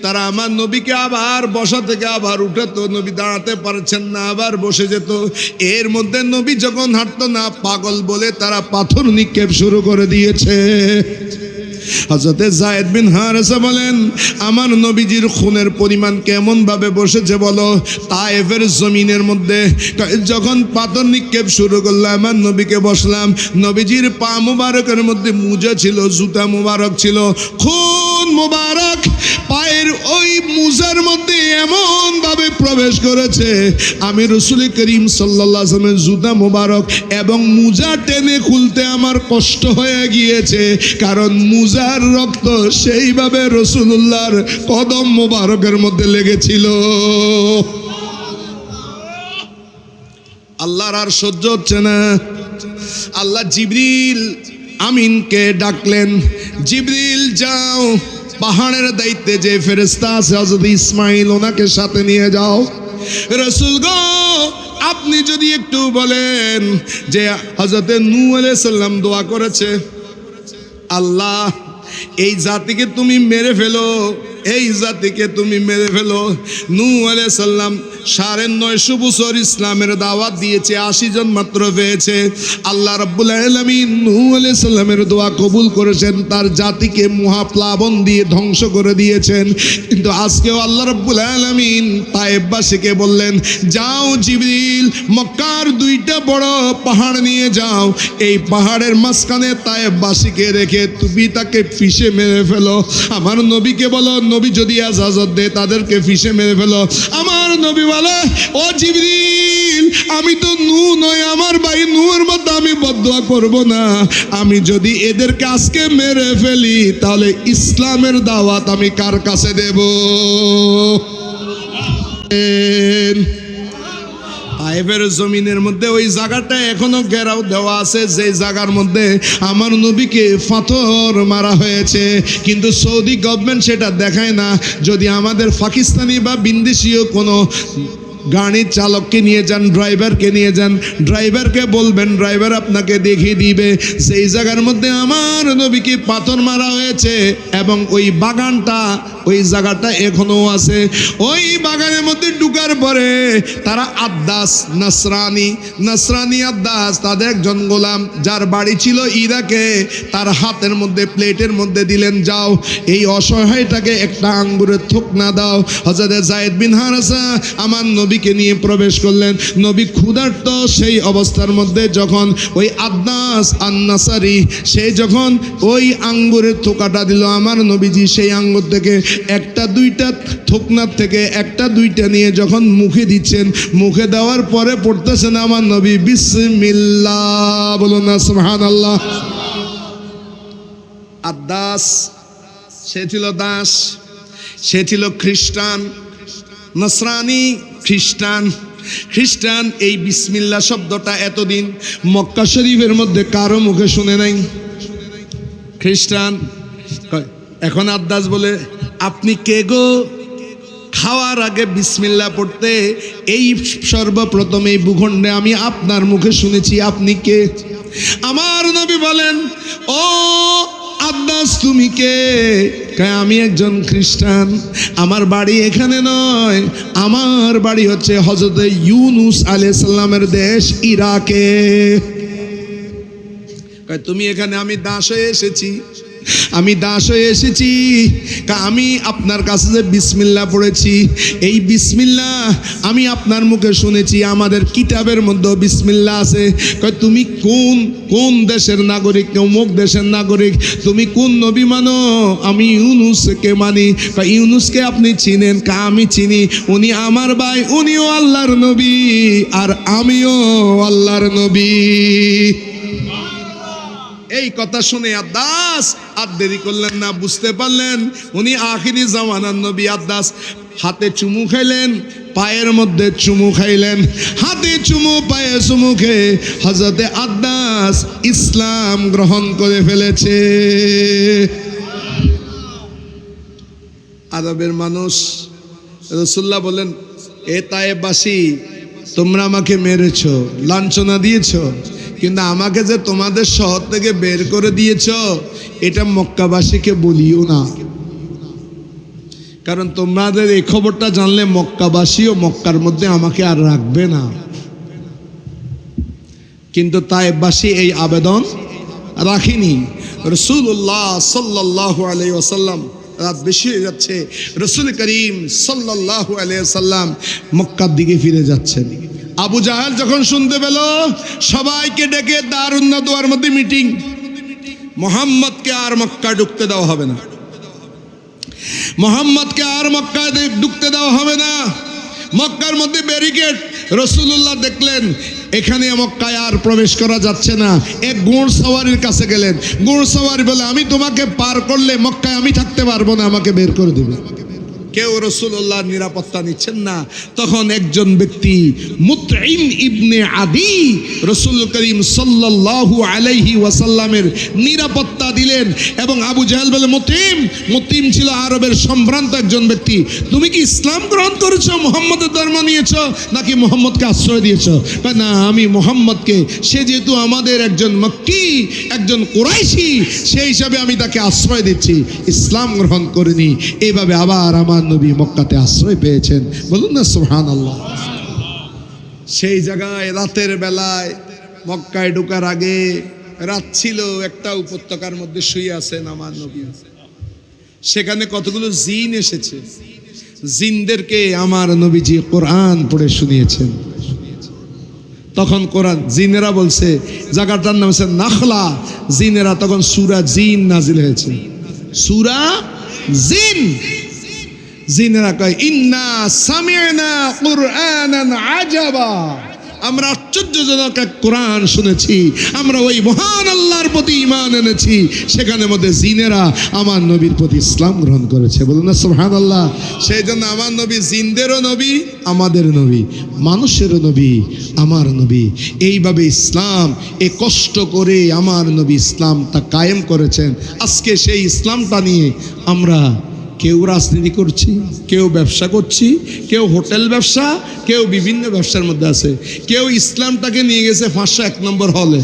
তারা আমার নবীকে আবার বসা থেকে আবার উঠাতো, নবী দাঁড়াতে পারছেন না, আবার বসে যেত। এর মধ্যে নবী যখন হাঁটতো না, পাগল বলে তারা পাথর নিক্ষেপ শুরু করে দিয়েছে। হযরত যায়েদ বিন হারিসা বলেন, আমার নবীজির খুনের পরিমাণ কেমন ভাবে বসেছে বলো। তায়েফের জমিনের মধ্যে যখন পাথর নিক্ষেপ শুরু করলো, আমার নবীকে বসলাম, নবীজির পা মুবারকের মধ্যে মুজা ছিল, জুতা মুবারক ছিল, খুন মুবারক পায়ের ওই মুজার মধ্যে এমন ভাবে প্রবেশ করেছে, আমি রাসূল করিম সাল্লাল্লাহু আলাইহি ওয়াসাল্লামের জুতা মুবারক এবং মুজা টেনে খুলতে আমার কষ্ট হয়ে গিয়েছে, কারণ মুজার রক্ত সেইভাবে রাসূলুল্লাহর কদম মুবারকের মধ্যে লেগেছিল। আল্লাহর আর সহ্য হচ্ছে না, আল্লাহ জিবরিল আমিনকে ডাকলেন, জিবরিল যাও, পাহাড়ের দায়িত্বে যে ফেরেশতা আছে হযরত ইসমাঈল, ওনাকে সাথে নিয়ে যাও। রাসূল গো আপনি যদি একটু বলেন যে হযরতে নূহ আলাইহিস সালাম দোয়া করেছে, আল্লাহ এই জাতিকে তুমি মেরে ফেলো, এই জাতিকে তুমি মেরে ফেলো। নূহ আলাইহিস সালাম 950 বছর ইসলামের দাওয়াত দিয়েছে, 80 জন মাত্র পেয়েছে। আল্লাহ রাব্বুল আলামিন নূহ আলাইহিস সালামের দোয়া কবুল করেছেন, তার জাতিকে মহাপ্লাবন দিয়ে ধ্বংস করে দিয়েছেন। কিন্তু আজকেও আল্লাহ রাব্বুল আলামিন তায়েববাসীকে বললেন, যাও জিবরিল মক্কার 2টা বড় পাহাড় নিয়ে যাও, এই পাহাড়ের মাঝখানে তায়েববাসীকে রেখে তুমি তাকে ফিশে মেরে ফেলো। আমার নবীকে বলো, নবী যদি ইজাজত দেয় তাদেরকে ফিশে মেরে ফেলো। আমার নবী বলে, ও জিবরিল আমি তো নূহ নই, আমার ভাই নূহের মতো আমি বদদুয়া করব না। আমি যদি এদেরকে আজকে মেরে ফেলি তাহলে ইসলামের দাওয়াত আমি কার কাছে দেব? তায়েফের জমিনের মধ্যে ওই জায়গাটা এখনো ঘেরাও দেওয়া আছে, যে জায়গার মধ্যে আমার নবীকে পাথর মারা হয়েছে। কিন্তু সৌদি গভর্নমেন্ট সেটা দেখায় না। যদি আমাদের পাকিস্তানি বা বিদেশীয় কোনো গাড়ির চালককে নিয়ে যান, ড্রাইভারকে নিয়ে যান, ড্রাইভারকে বলবেন, ড্রাইভার আপনাকে দেখিয়ে দিবে সেই জায়গার মধ্যে আমার নবীকে পাথর মারা হয়েছে। এবং ওই বাগানটা, ওই জায়গাটা এখনো আছে। ওই বাগানের মধ্যে ঢুকার পরে তারা আদ্দাস নাসরানি আদ্দাস, তাদের একজন গোলাম যার বাড়ি ছিল ইরাকে, তার হাতের মধ্যে প্লেটের মধ্যে দিলেন, যাও এই অসহায়টাকে একটা আঙ্গুরের থুকনা দাও। হযরত যায়েদ বিন হারেসা আমার নবীকে নিয়ে প্রবেশ করলেন। নবী ক্ষুধার্ত সেই অবস্থার মধ্যে যখন ওই আদ্দাস আন-নাসারি সে যখন ওই আঙ্গুরের থোকাটা দিল, আমার নবীজি সেই আঙ্গুর থেকে একটা দুইটা থোকনার থেকে একটা দুইটা নিয়ে যখন মুখে দিচ্ছেন, মুখে দেওয়ার পরে পড়তেছেন আমার নবী বিসমিল্লাহ, বলুন না সুবহানাল্লাহ। আদ্দাস সে ছিল দাস, সে ছিল খ্রিস্টান, নসরানি খ্রিস্টান। এই বিসমিল্লাহ শব্দটা এতদিন মক্কা শরীফের মধ্যে কারো মুখে শুনে নাই। খ্রিস্টান এখন আদ্দাস বলে, আপনি কে গো? খাওয়ার আগে বিসমিল্লাহ পড়তে এই সর্বপ্রথম এই ভূখণ্ডে আমি আপনার মুখে শুনেছি, আপনি কে? আমার নবী বলেন, ও আদ্দাস তুমি কে? আমি একজন খ্রিস্টান, আমার বাড়ি এখানে নয়, আমার বাড়ি হচ্ছে হযরত ইউনুস আলাইহিস সালামের দেশ ইরাকে। তুমি এখানে? আমি দাস হয়ে এসেছি, আমি আপনার কাছে যে বিসমিল্লাহ পড়েছি, এই বিসমিল্লাহ আমি আপনার মুখে শুনেছি, আমাদের কিতাবের মধ্যে বিসমিল্লাহ আছে। তুমি কোন দেশের নাগরিক? অমুক দেশের নাগরিক। তুমি কোন নবী মানো? আমি ইউনুসকে মানি। ইউনুসকে আপনি চিনেন? আমি চিনি, উনি আমার ভাই, উনিও আল্লাহর নবী আর আমিও আল্লাহর নবী। এই কথা শুনে আদ্দাস আর দেরি করলেন না, বুঝতে পারলেন উনি আখিরি জামানার নবী। আদ্দাস হাতে চুমু খাইলেন, পায়ের মধ্যে চুমু খাইলেন, হাতে চুমু পায়ে চুমু খেয়ে হযরতে আদ্দাস ইসলাম গ্রহণ করে ফেলেছে। আরবের মানুষ। রাসূলুল্লাহ বলেন, এ তায়েববাসী তোমরা আমাকে মেরেছো, লাঞ্ছনা দিয়েছো, কিন্তু আমাকে যে তোমাদের শহর থেকে বের করে দিয়েছ এটা মক্কাবাসীকে বলিও না, কারণ তোমাদের এই খবরটা জানলে মক্কাবাসীও মক্কার মধ্যে আমাকে আর রাখবে না। কিন্তু তায়েববাসী এই আবেদন রাখিনি। রাসূলুল্লাহ সাল্লাল্লাহু আলাইহি ওয়াসাল্লাম, রাত বেশি হয়ে যাচ্ছে, রাসূল করিম সাল্লাল্লাহু আলাইহি ওয়াসাল্লাম মক্কার দিকে ফিরে যাচ্ছেন। আবু জাহেল যখন শুনতে পেল, সবাইকে ডেকে দারুন নাদওয়ার মধ্যে মিটিং, মুহাম্মদকে আর মক্কা ঢুকতে দেওয়া হবে না, মুহাম্মদকে আর মক্কায় ঢুকতে দেওয়া হবে না। মক্কার মধ্যে ব্যারিকেড। রাসূলুল্লাহ দেখলেন এখানে মক্কায় আর প্রবেশ করা যাচ্ছে না। এক ঘোড়সওয়ারির কাছে গেলেন। ঘোড়সওয়ারি বলে, আমি তোমাকে পার করলে মক্কায় আমি থাকতে পারবো না, আমাকে বের করে দেবে। কেউ রাসূলুল্লাহর নিরাপত্তা নিচ্ছেন না। তখন একজন ব্যক্তি মুতঈম ইবনে আদি রাসূল করিম সাল্লাল্লাহু আলাইহি ওয়াসাল্লামের নিরাপত্তা দিলেন এবং আবু জাহেল বলে, মুতঈম ছিল আরবের সম্ভ্রান্ত একজন ব্যক্তি, তুমি কি ইসলাম গ্রহণ করেছো, মুহাম্মদের ধর্ম নিয়েছো, নাকি মুহাম্মদকে আশ্রয় দিয়েছো? না, আমি মুহাম্মদকে, সে যেহেতু আমাদের একজন মক্কি, একজন কুরাইশি, সেই হিসাবে আমি তাকে আশ্রয় দিচ্ছি, ইসলাম গ্রহণ করিনি। এইভাবে আবার আমার নবী মক্কাতে আশ্রয় পেয়েছেন। বলুন না সুবহানাল্লাহ। সেই জায়গায় রাতের বেলায় মক্কায় ঢোকার আগে রাত ছিল, একটা উপত্যকার মধ্যে শুয়ে আছেন আমার নবী। সেখানে কতগুলো জিন এসেছে, জিনদেরকে আমার নবীজি কোরআন পড়ে শুনিয়েছেন। তখন কোরআন, জিনেরা বলছে, জায়গাটার নাম হচ্ছে নাখলা। জিনেরা তখন সূরা জিন নাজিল হয়েছে, সূরা জিন। জিনেরা কয়, ইন্না সামি'না কুরআনান আজাবা, আমরা আশ্চর্যজনক এক কোরআন শুনেছি, আমরা ওই মহান আল্লাহর প্রতি ঈমান এনেছি। সেখানে মধ্যে জিনেরা আমার নবীর প্রতি ইসলাম গ্রহণ করেছে। বলুন না সুবহানাল্লাহ। সেই জন্য আমার নবী জিনদেরও নবী, আমাদের নবী, মানুষেরও নবী, আমার নবী। এইভাবে ইসলাম, এ কষ্ট করে আমার নবী ইসলামটা কায়েম করেছেন। আজকে সেই ইসলামটা নিয়ে আমরা কেউ রাজনীতি করছি, কেউ ব্যবসা করছি, কেউ হোটেল ব্যবসা, কেউ বিভিন্ন ব্যবসার মধ্যে আছে। কেউ ইসলামটাকে নিয়ে গেছে 501 নম্বর হলে,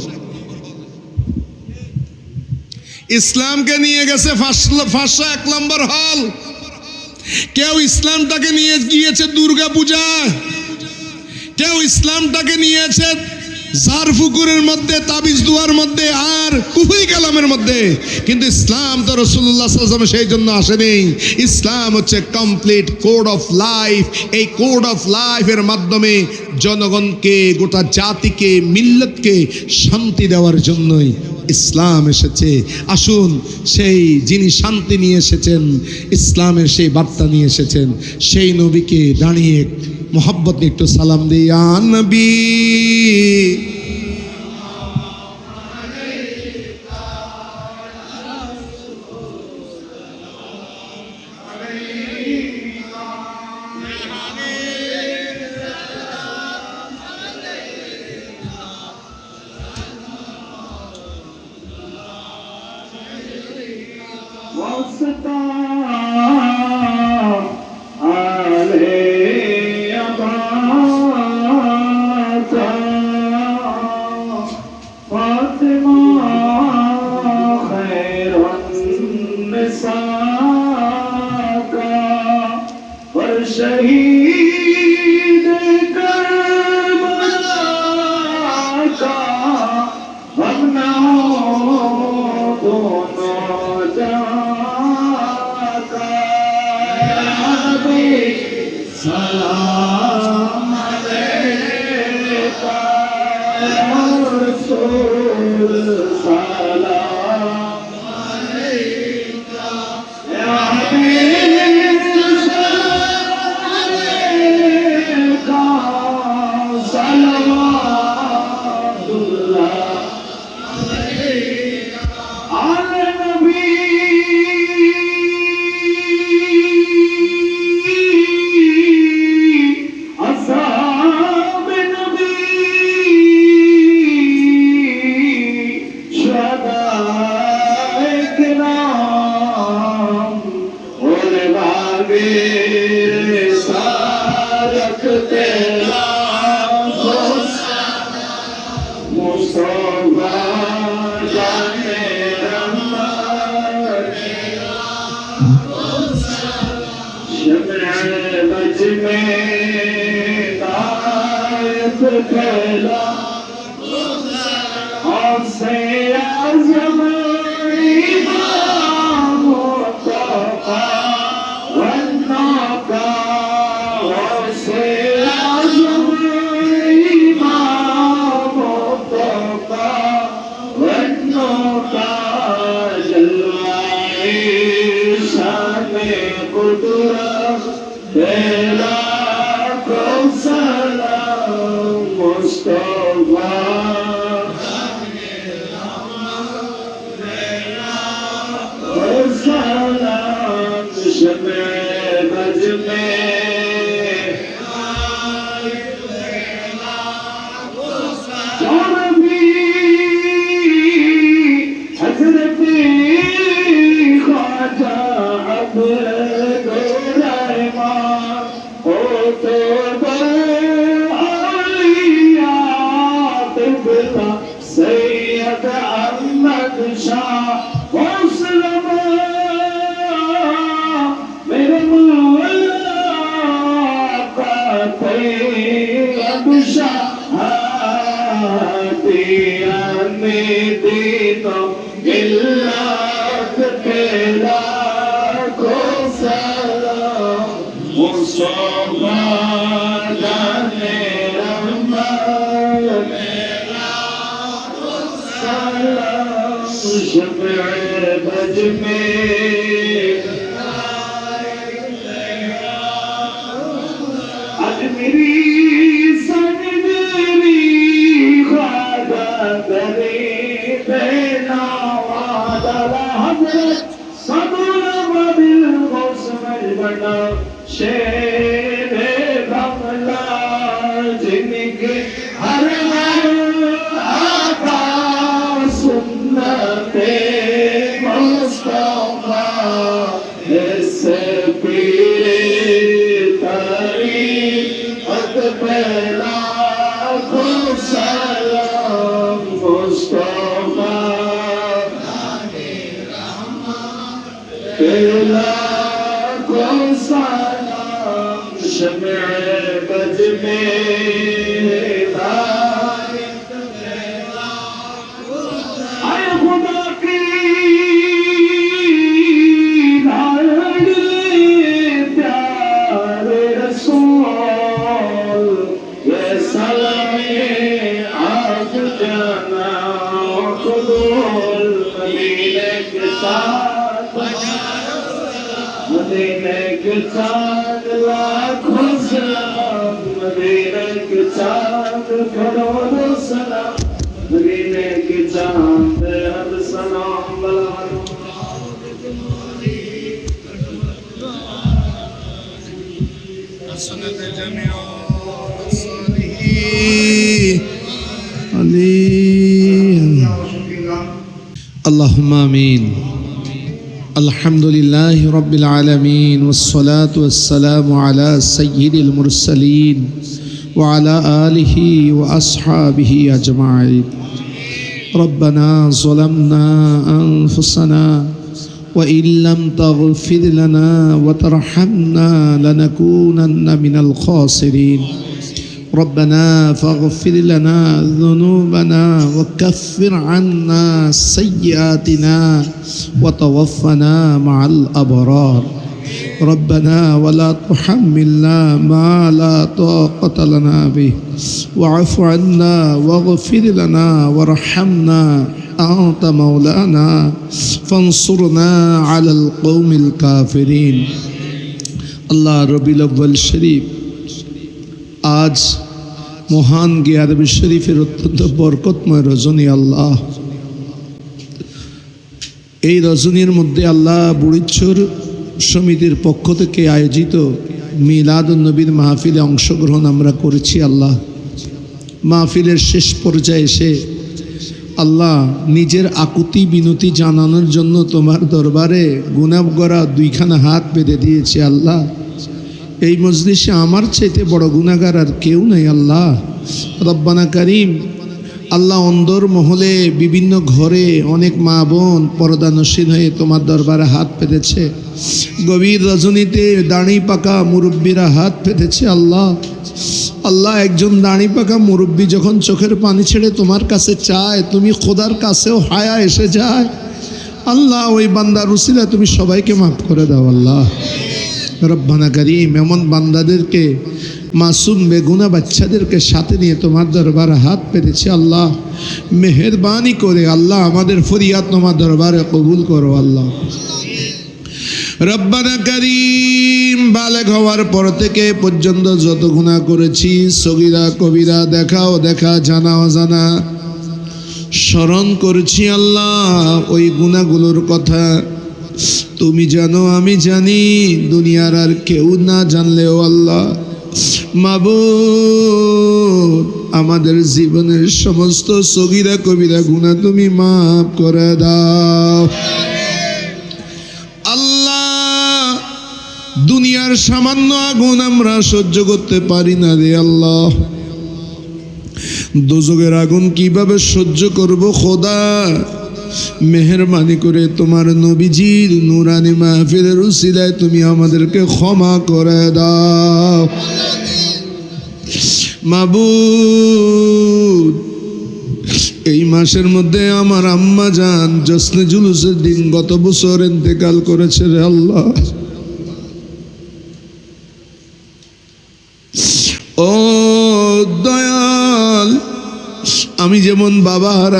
ইসলামকে নিয়ে গেছে 501 নম্বর হল। কেউ ইসলামটাকে নিয়ে গিয়েছে দুর্গা পূজা, কেউ ইসলামটাকে নিয়েছে জারফুকুরের মধ্যে, তাবিজ দুয়ার মধ্যে, আর কুফরি কালামের মধ্যে। কিন্তু ইসলাম তো রাসূলুল্লাহ সাল্লাল্লাহু আলাইহি ওয়াসাল্লাম সেই জন্য আসেনি। ইসলাম হচ্ছে কমপ্লিট কোড অফ লাইফ। এই কোড অফ লাইফের মাধ্যমে জনগণকে, গোটা জাতিকে, মিল্লাতকে শান্তি দেওয়ার জন্যই ইসলাম এসেছে। আসুন, সেই যিনি শান্তি নিয়ে এসেছেন, ইসলামের সেই বার্তা নিয়ে এসেছেন, সেই নবীকে দাঁড়িয়ে মোহাব্বত নিয়ে একটু সালাম দিই। ইয়া নবী शहीद करबला का हम ना दोनों जाका नबी सलाम अलैका या रसूल सलाम अलैका या سيد أحمد شاہ مسلم میرے مولا کا طیب شہادیان دینوں ملت کے لاکھوں سلام مصطفیٰ جانے رحمت شفع بج میں آج میری سجدری خواجہ دری دینا وعدہ حضرت صدر بدل غسمج بنا شیر بغلا جن کے ہر شمع بج میں اے خدا کی لاڈلی پیارے رسول یہ سلام آج جانا قبول مدینے کے ساتھ مدینے کے ساتھ لاکھوں سلام مدینے کے چاند کروڑوں سلام مدینے کے چاند ہر سلام بلال حسنت جميع الصالحين عليهم اللهم آمين الحمد لله رب العالمين والصلاة والسلام على سيد المرسلين وعلى آله وأصحابه أجمعين ربنا ظلمنا أنفسنا وإن لم تغفر لنا وترحمنا لنكونن من الخاسرين ربنا فاغفر لنا ذنوبنا وكفر عنا سيئاتنا وتوفنا مع الأبرار ربنا ولا تحملنا ما لا طاقة لنا به واعف عنا واغفر لنا وارحمنا أنت مولانا فانصرنا على القوم الكافرين الله ربي الأول شريف আজ মহান গিয়ারবি শরীফের অত্যন্ত বরকতময় রজনী আল্লাহ এই রজনীর মধ্যে আল্লাহ বুড়িচ্ছর সমিতির পক্ষ থেকে আয়োজিত মিলাদুন নবীর মাহফিলে অংশগ্রহণ আমরা করেছি আল্লাহ মাহফিলের শেষ পর্যায়ে এসে আল্লাহ নিজের আকুতি বিনতি জানানোর জন্য তোমার দরবারে গুনাহ করা দুইখানা হাত বেঁধে দিয়েছি আল্লাহ এই মজলিসে আমার চাইতে বড় গুনাহগার আর কেউ নাই আল্লাহ রব্বানা করিম আল্লাহ অন্দর মহলে বিভিন্ন ঘরে অনেক মা বোন পর্দানশীল হয়ে তোমার দরবারে হাত পেতেছে গভীর রজনীতে দাড়ি পাকা মুরব্বীরা হাত পেতেছে আল্লাহ আল্লাহ একজন দাড়ি পাকা মুরব্বী যখন চোখের পানি ছেড়ে তোমার কাছে চায় তুমি খোদার কাছেও হায়া এসে যায় আল্লাহ ওই বান্দার উসিলা তুমি সবাইকে মাফ করে দাও আল্লাহ রব্বানা করিম এমন বান্দাদেরকে মাসুম বেগুনা বাচ্চাদেরকে সাথে নিয়ে তোমার দরবারে হাত পেতেছি আল্লাহ মেহেরবানি করে আল্লাহ আমাদের ফরিয়াদ তোমার দরবারে কবুল করো আল্লাহ রব্বানা করিম বালেগ হওয়ার পর থেকে পর্যন্ত যত গুনাহ করেছি সগীরা কবিরা দেখা জানা অজানা স্মরণ করছি আল্লাহ ওই গুনাহগুলোর কথা তুমি জানো আমি জানি দুনিয়ার আর কেউ না জানলেও আল্লাহ মাবুদ আমাদের জীবনের সমস্ত সগীরা কবিরা গুনাহ তুমি মাফ করে দাও আল্লাহ দুনিয়ার জাহান্নামের সামান্য আগুন আমরা সহ্য করতে পারি না রে আল্লাহ। দোজখের আগুন কিভাবে সহ্য করব খোদা? মেহেরবানি করে তোমার নবীজির নূরানি মাহফিলের উসিলায় তুমি আমাদেরকে ক্ষমা করে দাও মাবুদ। এই মাসের মধ্যে আমার আম্মা জান জশ্নে জুলুসের দিন গত বছর ইন্তেকাল করেছে রে আল্লাহ। ও দয়াল, আমি যেমন বাবা আর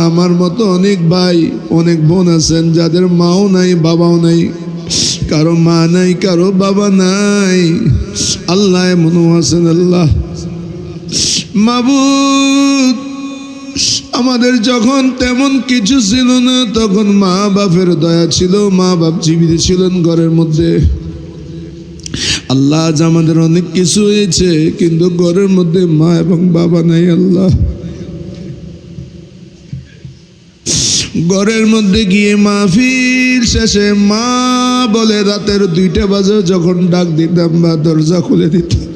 আমার মতো অনেক ভাই অনেক বোন আছেন যাদের মাও নাই বাবাও নাই, কারো মা নাই কারো বাবা নাই। আল্লাহ এমনও আছেন আল্লাহ মাবুদ। আমাদের যখন তেমন কিছু ছিল না তখন মা বাপের দয়া ছিল, মা বাপ জীবিত ছিলেন ঘরের মধ্যে। আল্লাহ আজ আমাদের অনেক কিছু হয়েছে কিন্তু ঘরের মধ্যে মা এবং বাবা নাই আল্লাহ। ঘরের মধ্যে গিয়ে মাহফিল শেষে মা বলে রাতের 2টা বাজে যখন ডাক দিতাম বা দরজা খুলে দিতাম,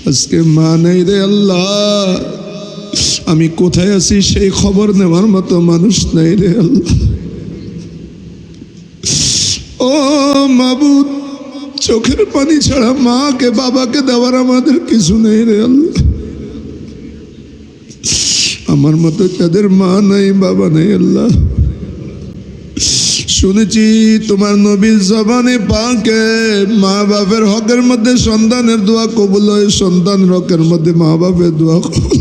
আজকে মা নাই রে আল্লাহ। আমি কোথায় আছি সেই খবর নেওয়ার মতো মানুষ নাই রে আল্লাহ। ও মাবুদ, চোখের পানি ছাড়া মাকে বাবাকে দেওয়ার আমাদের কিছু নেই রে আল্লাহ। আমার মতো যাদের মা নাই বাবা নাই আল্লাহ, শুনেছি তোমার নবীর জবানে পাকে মা বাপের হকের মধ্যে সন্তানের দোয়া কবুল হয়, সন্তান হকের মধ্যে মা বাপের দোয়া কবুল।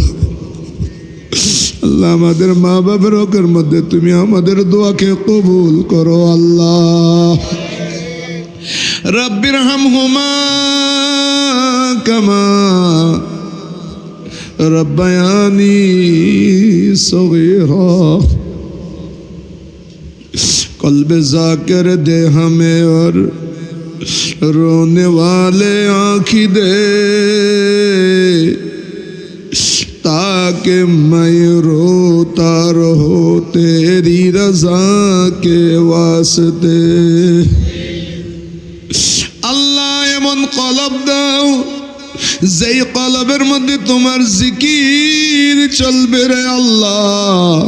আল্লাহ আমাদের মা বাপের হকের মধ্যে তুমি আমাদের দোয়াকে কবুল করো আল্লাহ। রব্বির হামহুমা কামা रब्बयानी सगीरा। कल्ब जाकिर दे हमें और रोने वाले आँखी दे, ताकि मैं रोता रहो तेरी रजा के वास्ते। अल्लाह एमन कलब दाओ যেই কলবের মধ্যে তোমার জিকির চলবে রে আল্লাহ।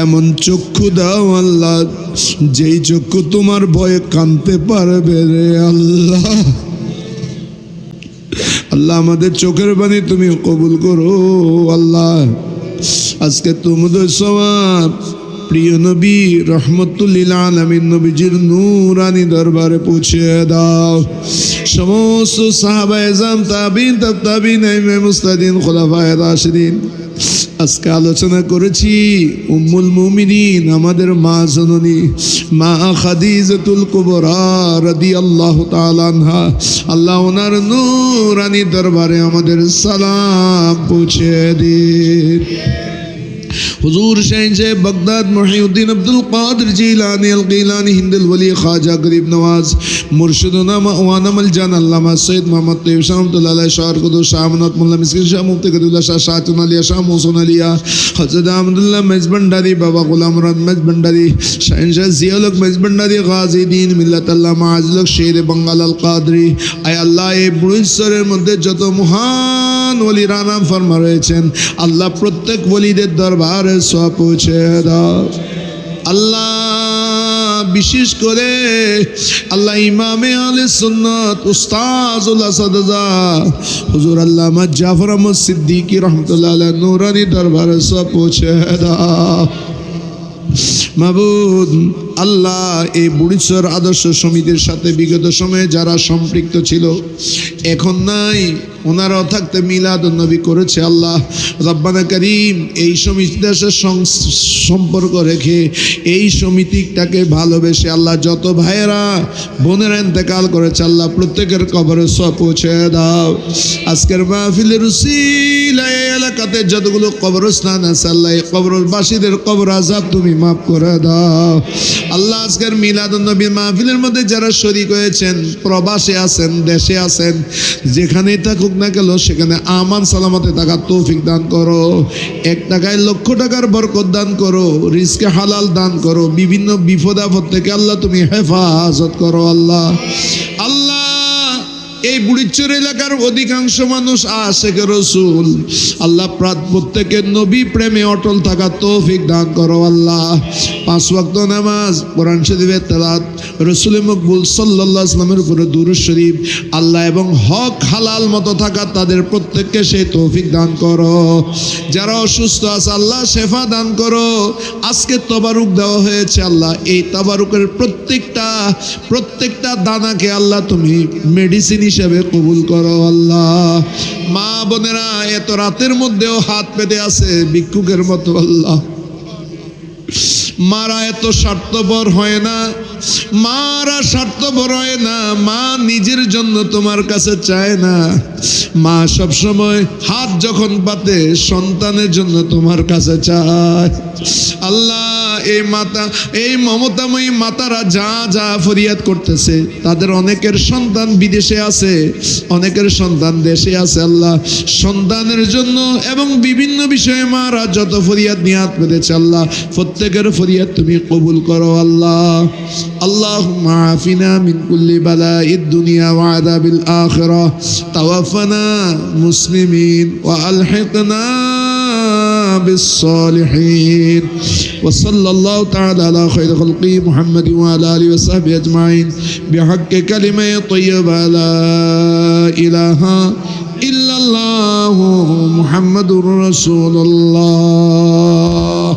এমন চক্ষু দাও আল্লাহ যেই চক্ষু তোমার ভয়ে কাঁদতে পারবে রে আল্লাহ। আল্লাহ আমাদের চোখের বাণী তুমি কবুল করো আল্লাহ। আজকে তোমাদের সওয়াব প্রিয় নবী রহমতুল্লিল আলামিন নবীজির নূরানি দরবারে পৌঁছে দাও। সমস্ত সাহাবায়ে জাম তাবিন তাবিন ইমাম মুস্তাদিন খুলাফায়ে রাশিদিন আজকে আলোচনা করেছি উম্মুল মুমিনিন আমাদের মা জননী মা খাদিজাতুল কুবরা রাদিয়াল্লাহু তাআলা আনহা। আল্লাহ ওনার নূরানি দরবারে আমাদের সালাম পৌঁছে দিন। हुजूर शहंशाह बगदाद मुहीउद्दीन अब्दुल कादिर जिलानी अल गिलानी हिंदुल वली ख्वाजा गरीब नवाज मुर्शिदुना मौलाना अल जान अल्लामा सैयद मोहम्मद तैयब रहमतुल्लाह अलैह शार कुदू शाह अमनत मुल्ला मिस्किन शाह मुफ्ती कदुल्लाह शाह शातुन अलिया शाह मौसून अलिया हजरत अहमदुल्लाह मेजबंडारी बाबा गुलाम मुराद मेजबंडारी शहंशाह जियाउल हक मेजबंडारी गाजी दीन मिल्लत अल्लामा आजिल हक शेर बंगाल अल कादरी। आय अल्लाह এই বুড়িশ্বরের মধ্যে যত মহান ওলিরা নাম ফরমা রয়েছেন আল্লাহ প্রত্যেক ওলিদের দরবারে সওয়াব পৌঁছে দাও আল্লাহ। বিশেষ করে আল্লাহ ইমামে আহলে সুন্নাত উস্তাজুল আসাদা হুজুর আল্লামা জাফর আহমদ সিদ্দিকী রহমাতুল্লাহ আলাইহি নূরানি দরবারে সওয়াব পৌঁছে দাও মাবুদ। আল্লাহ এই বুড়িশ্বর আদর্শ সমিতির সাথে বিগত সময়ে যারা সম্পৃক্ত ছিল এখন নাই, ওনারাও থাকতে মিলাদুন নবী করেছে আল্লাহ রব্বানা করিম এই সমিতির সাথে সম্পর্ক রেখে এই সমিতিটাকে ভালোবেসে আল্লাহ যত ভাইয়েরা বোনেরা ইন্তেকাল করেছে আল্লাহ প্রত্যেকের কবরে সওয়াব পৌঁছে দাও। আজকের মাহফিলের উসিলায় এলাকাতে যতগুলো কবরস্থান আছে আল্লাহ এই কবরবাসীদের কবর আযাব তুমি মাফ করে দাও আল্লাহ। আজকের মিলাদুন্নবী মাহফিলের মধ্যে যারা শরীক হয়েছেন, প্রবাসে আছেন, দেশে আছেন, যেখানেই থাকুক না কেন সেখানে আমান সালামতে থাকার তৌফিক দান করো। 1 টাকায় লক্ষ টাকার বরকত দান করো, রিজকে হালাল দান করো, বিভিন্ন বিপদ আপদ থেকে আল্লাহ তুমি হেফাজত করো আল্লাহ। আল্লাহ এই বুড়িচর এলাকার অধিকাংশ মানুষ আশিক রাসূল আল্লাহ, প্রত্যেকের নবী প্রেমে অটল থাকা তৌফিক দান করো আল্লাহ। 5 ওয়াক্ত নামাজ, কোরআন শরীফের তেলাওয়াত, রাসূল মকবুল সাল্লাল্লাহু আলাইহি ওয়াসাল্লামের উপরে দুরূদ শরীফ আল্লাহ এবং হক হালাল মতো থাকা তাদের প্রত্যেককে সেই তৌফিক দান করো। যারা অসুস্থ আছে আল্লাহ শেফা দান করো। আজকে তবারুক দেওয়া হয়েছে আল্লাহ, এই তবারুকের প্রত্যেকটা দানাকে আল্লাহ তুমি মেডিসিন হিসেবে কবুল করো আল্লাহ। মা বোনেরা এত রাতের মধ্যেও হাত পেতে আছে ভিক্ষুকের মতো আল্লাহ। মারা এত স্বার্থপর হয় না, মারা স্বার্থপর হয় না, মা নিজের জন্য তোমার কাছে চায় না। মা সব সময় হাত যখন পাতে সন্তানের জন্য তোমার কাছে চায় আল্লাহ। এই মাতা, এই মমতাময়ী মাতারা যা যা ফরিয়াদ করতেছে, তাদের অনেকের সন্তান বিদেশে আছে, অনেকের সন্তান দেশে আছে আল্লাহ। সন্তানের জন্য এবং বিভিন্ন বিষয়ে মারা যত ফরিয়াদ নিয়াত পেতেছে আল্লাহ, প্রত্যেকের ফরিয়াদ তুমি কবুল করো আল্লাহ। আল্লাহুম্মা আফিনা মিন কুল্লি বালাইদ দুনিয়া ওয়া আযাবিল আখিরাহ, তাওয়াফানা মুসলিমিন ওয়া আলহিকনা بالصالحين وصلى الله تعالى على خير خلقه محمد وعلى آله وصحبه أجمعين بحق كلمة طيبة لا إله إلا الله محمد رسول الله.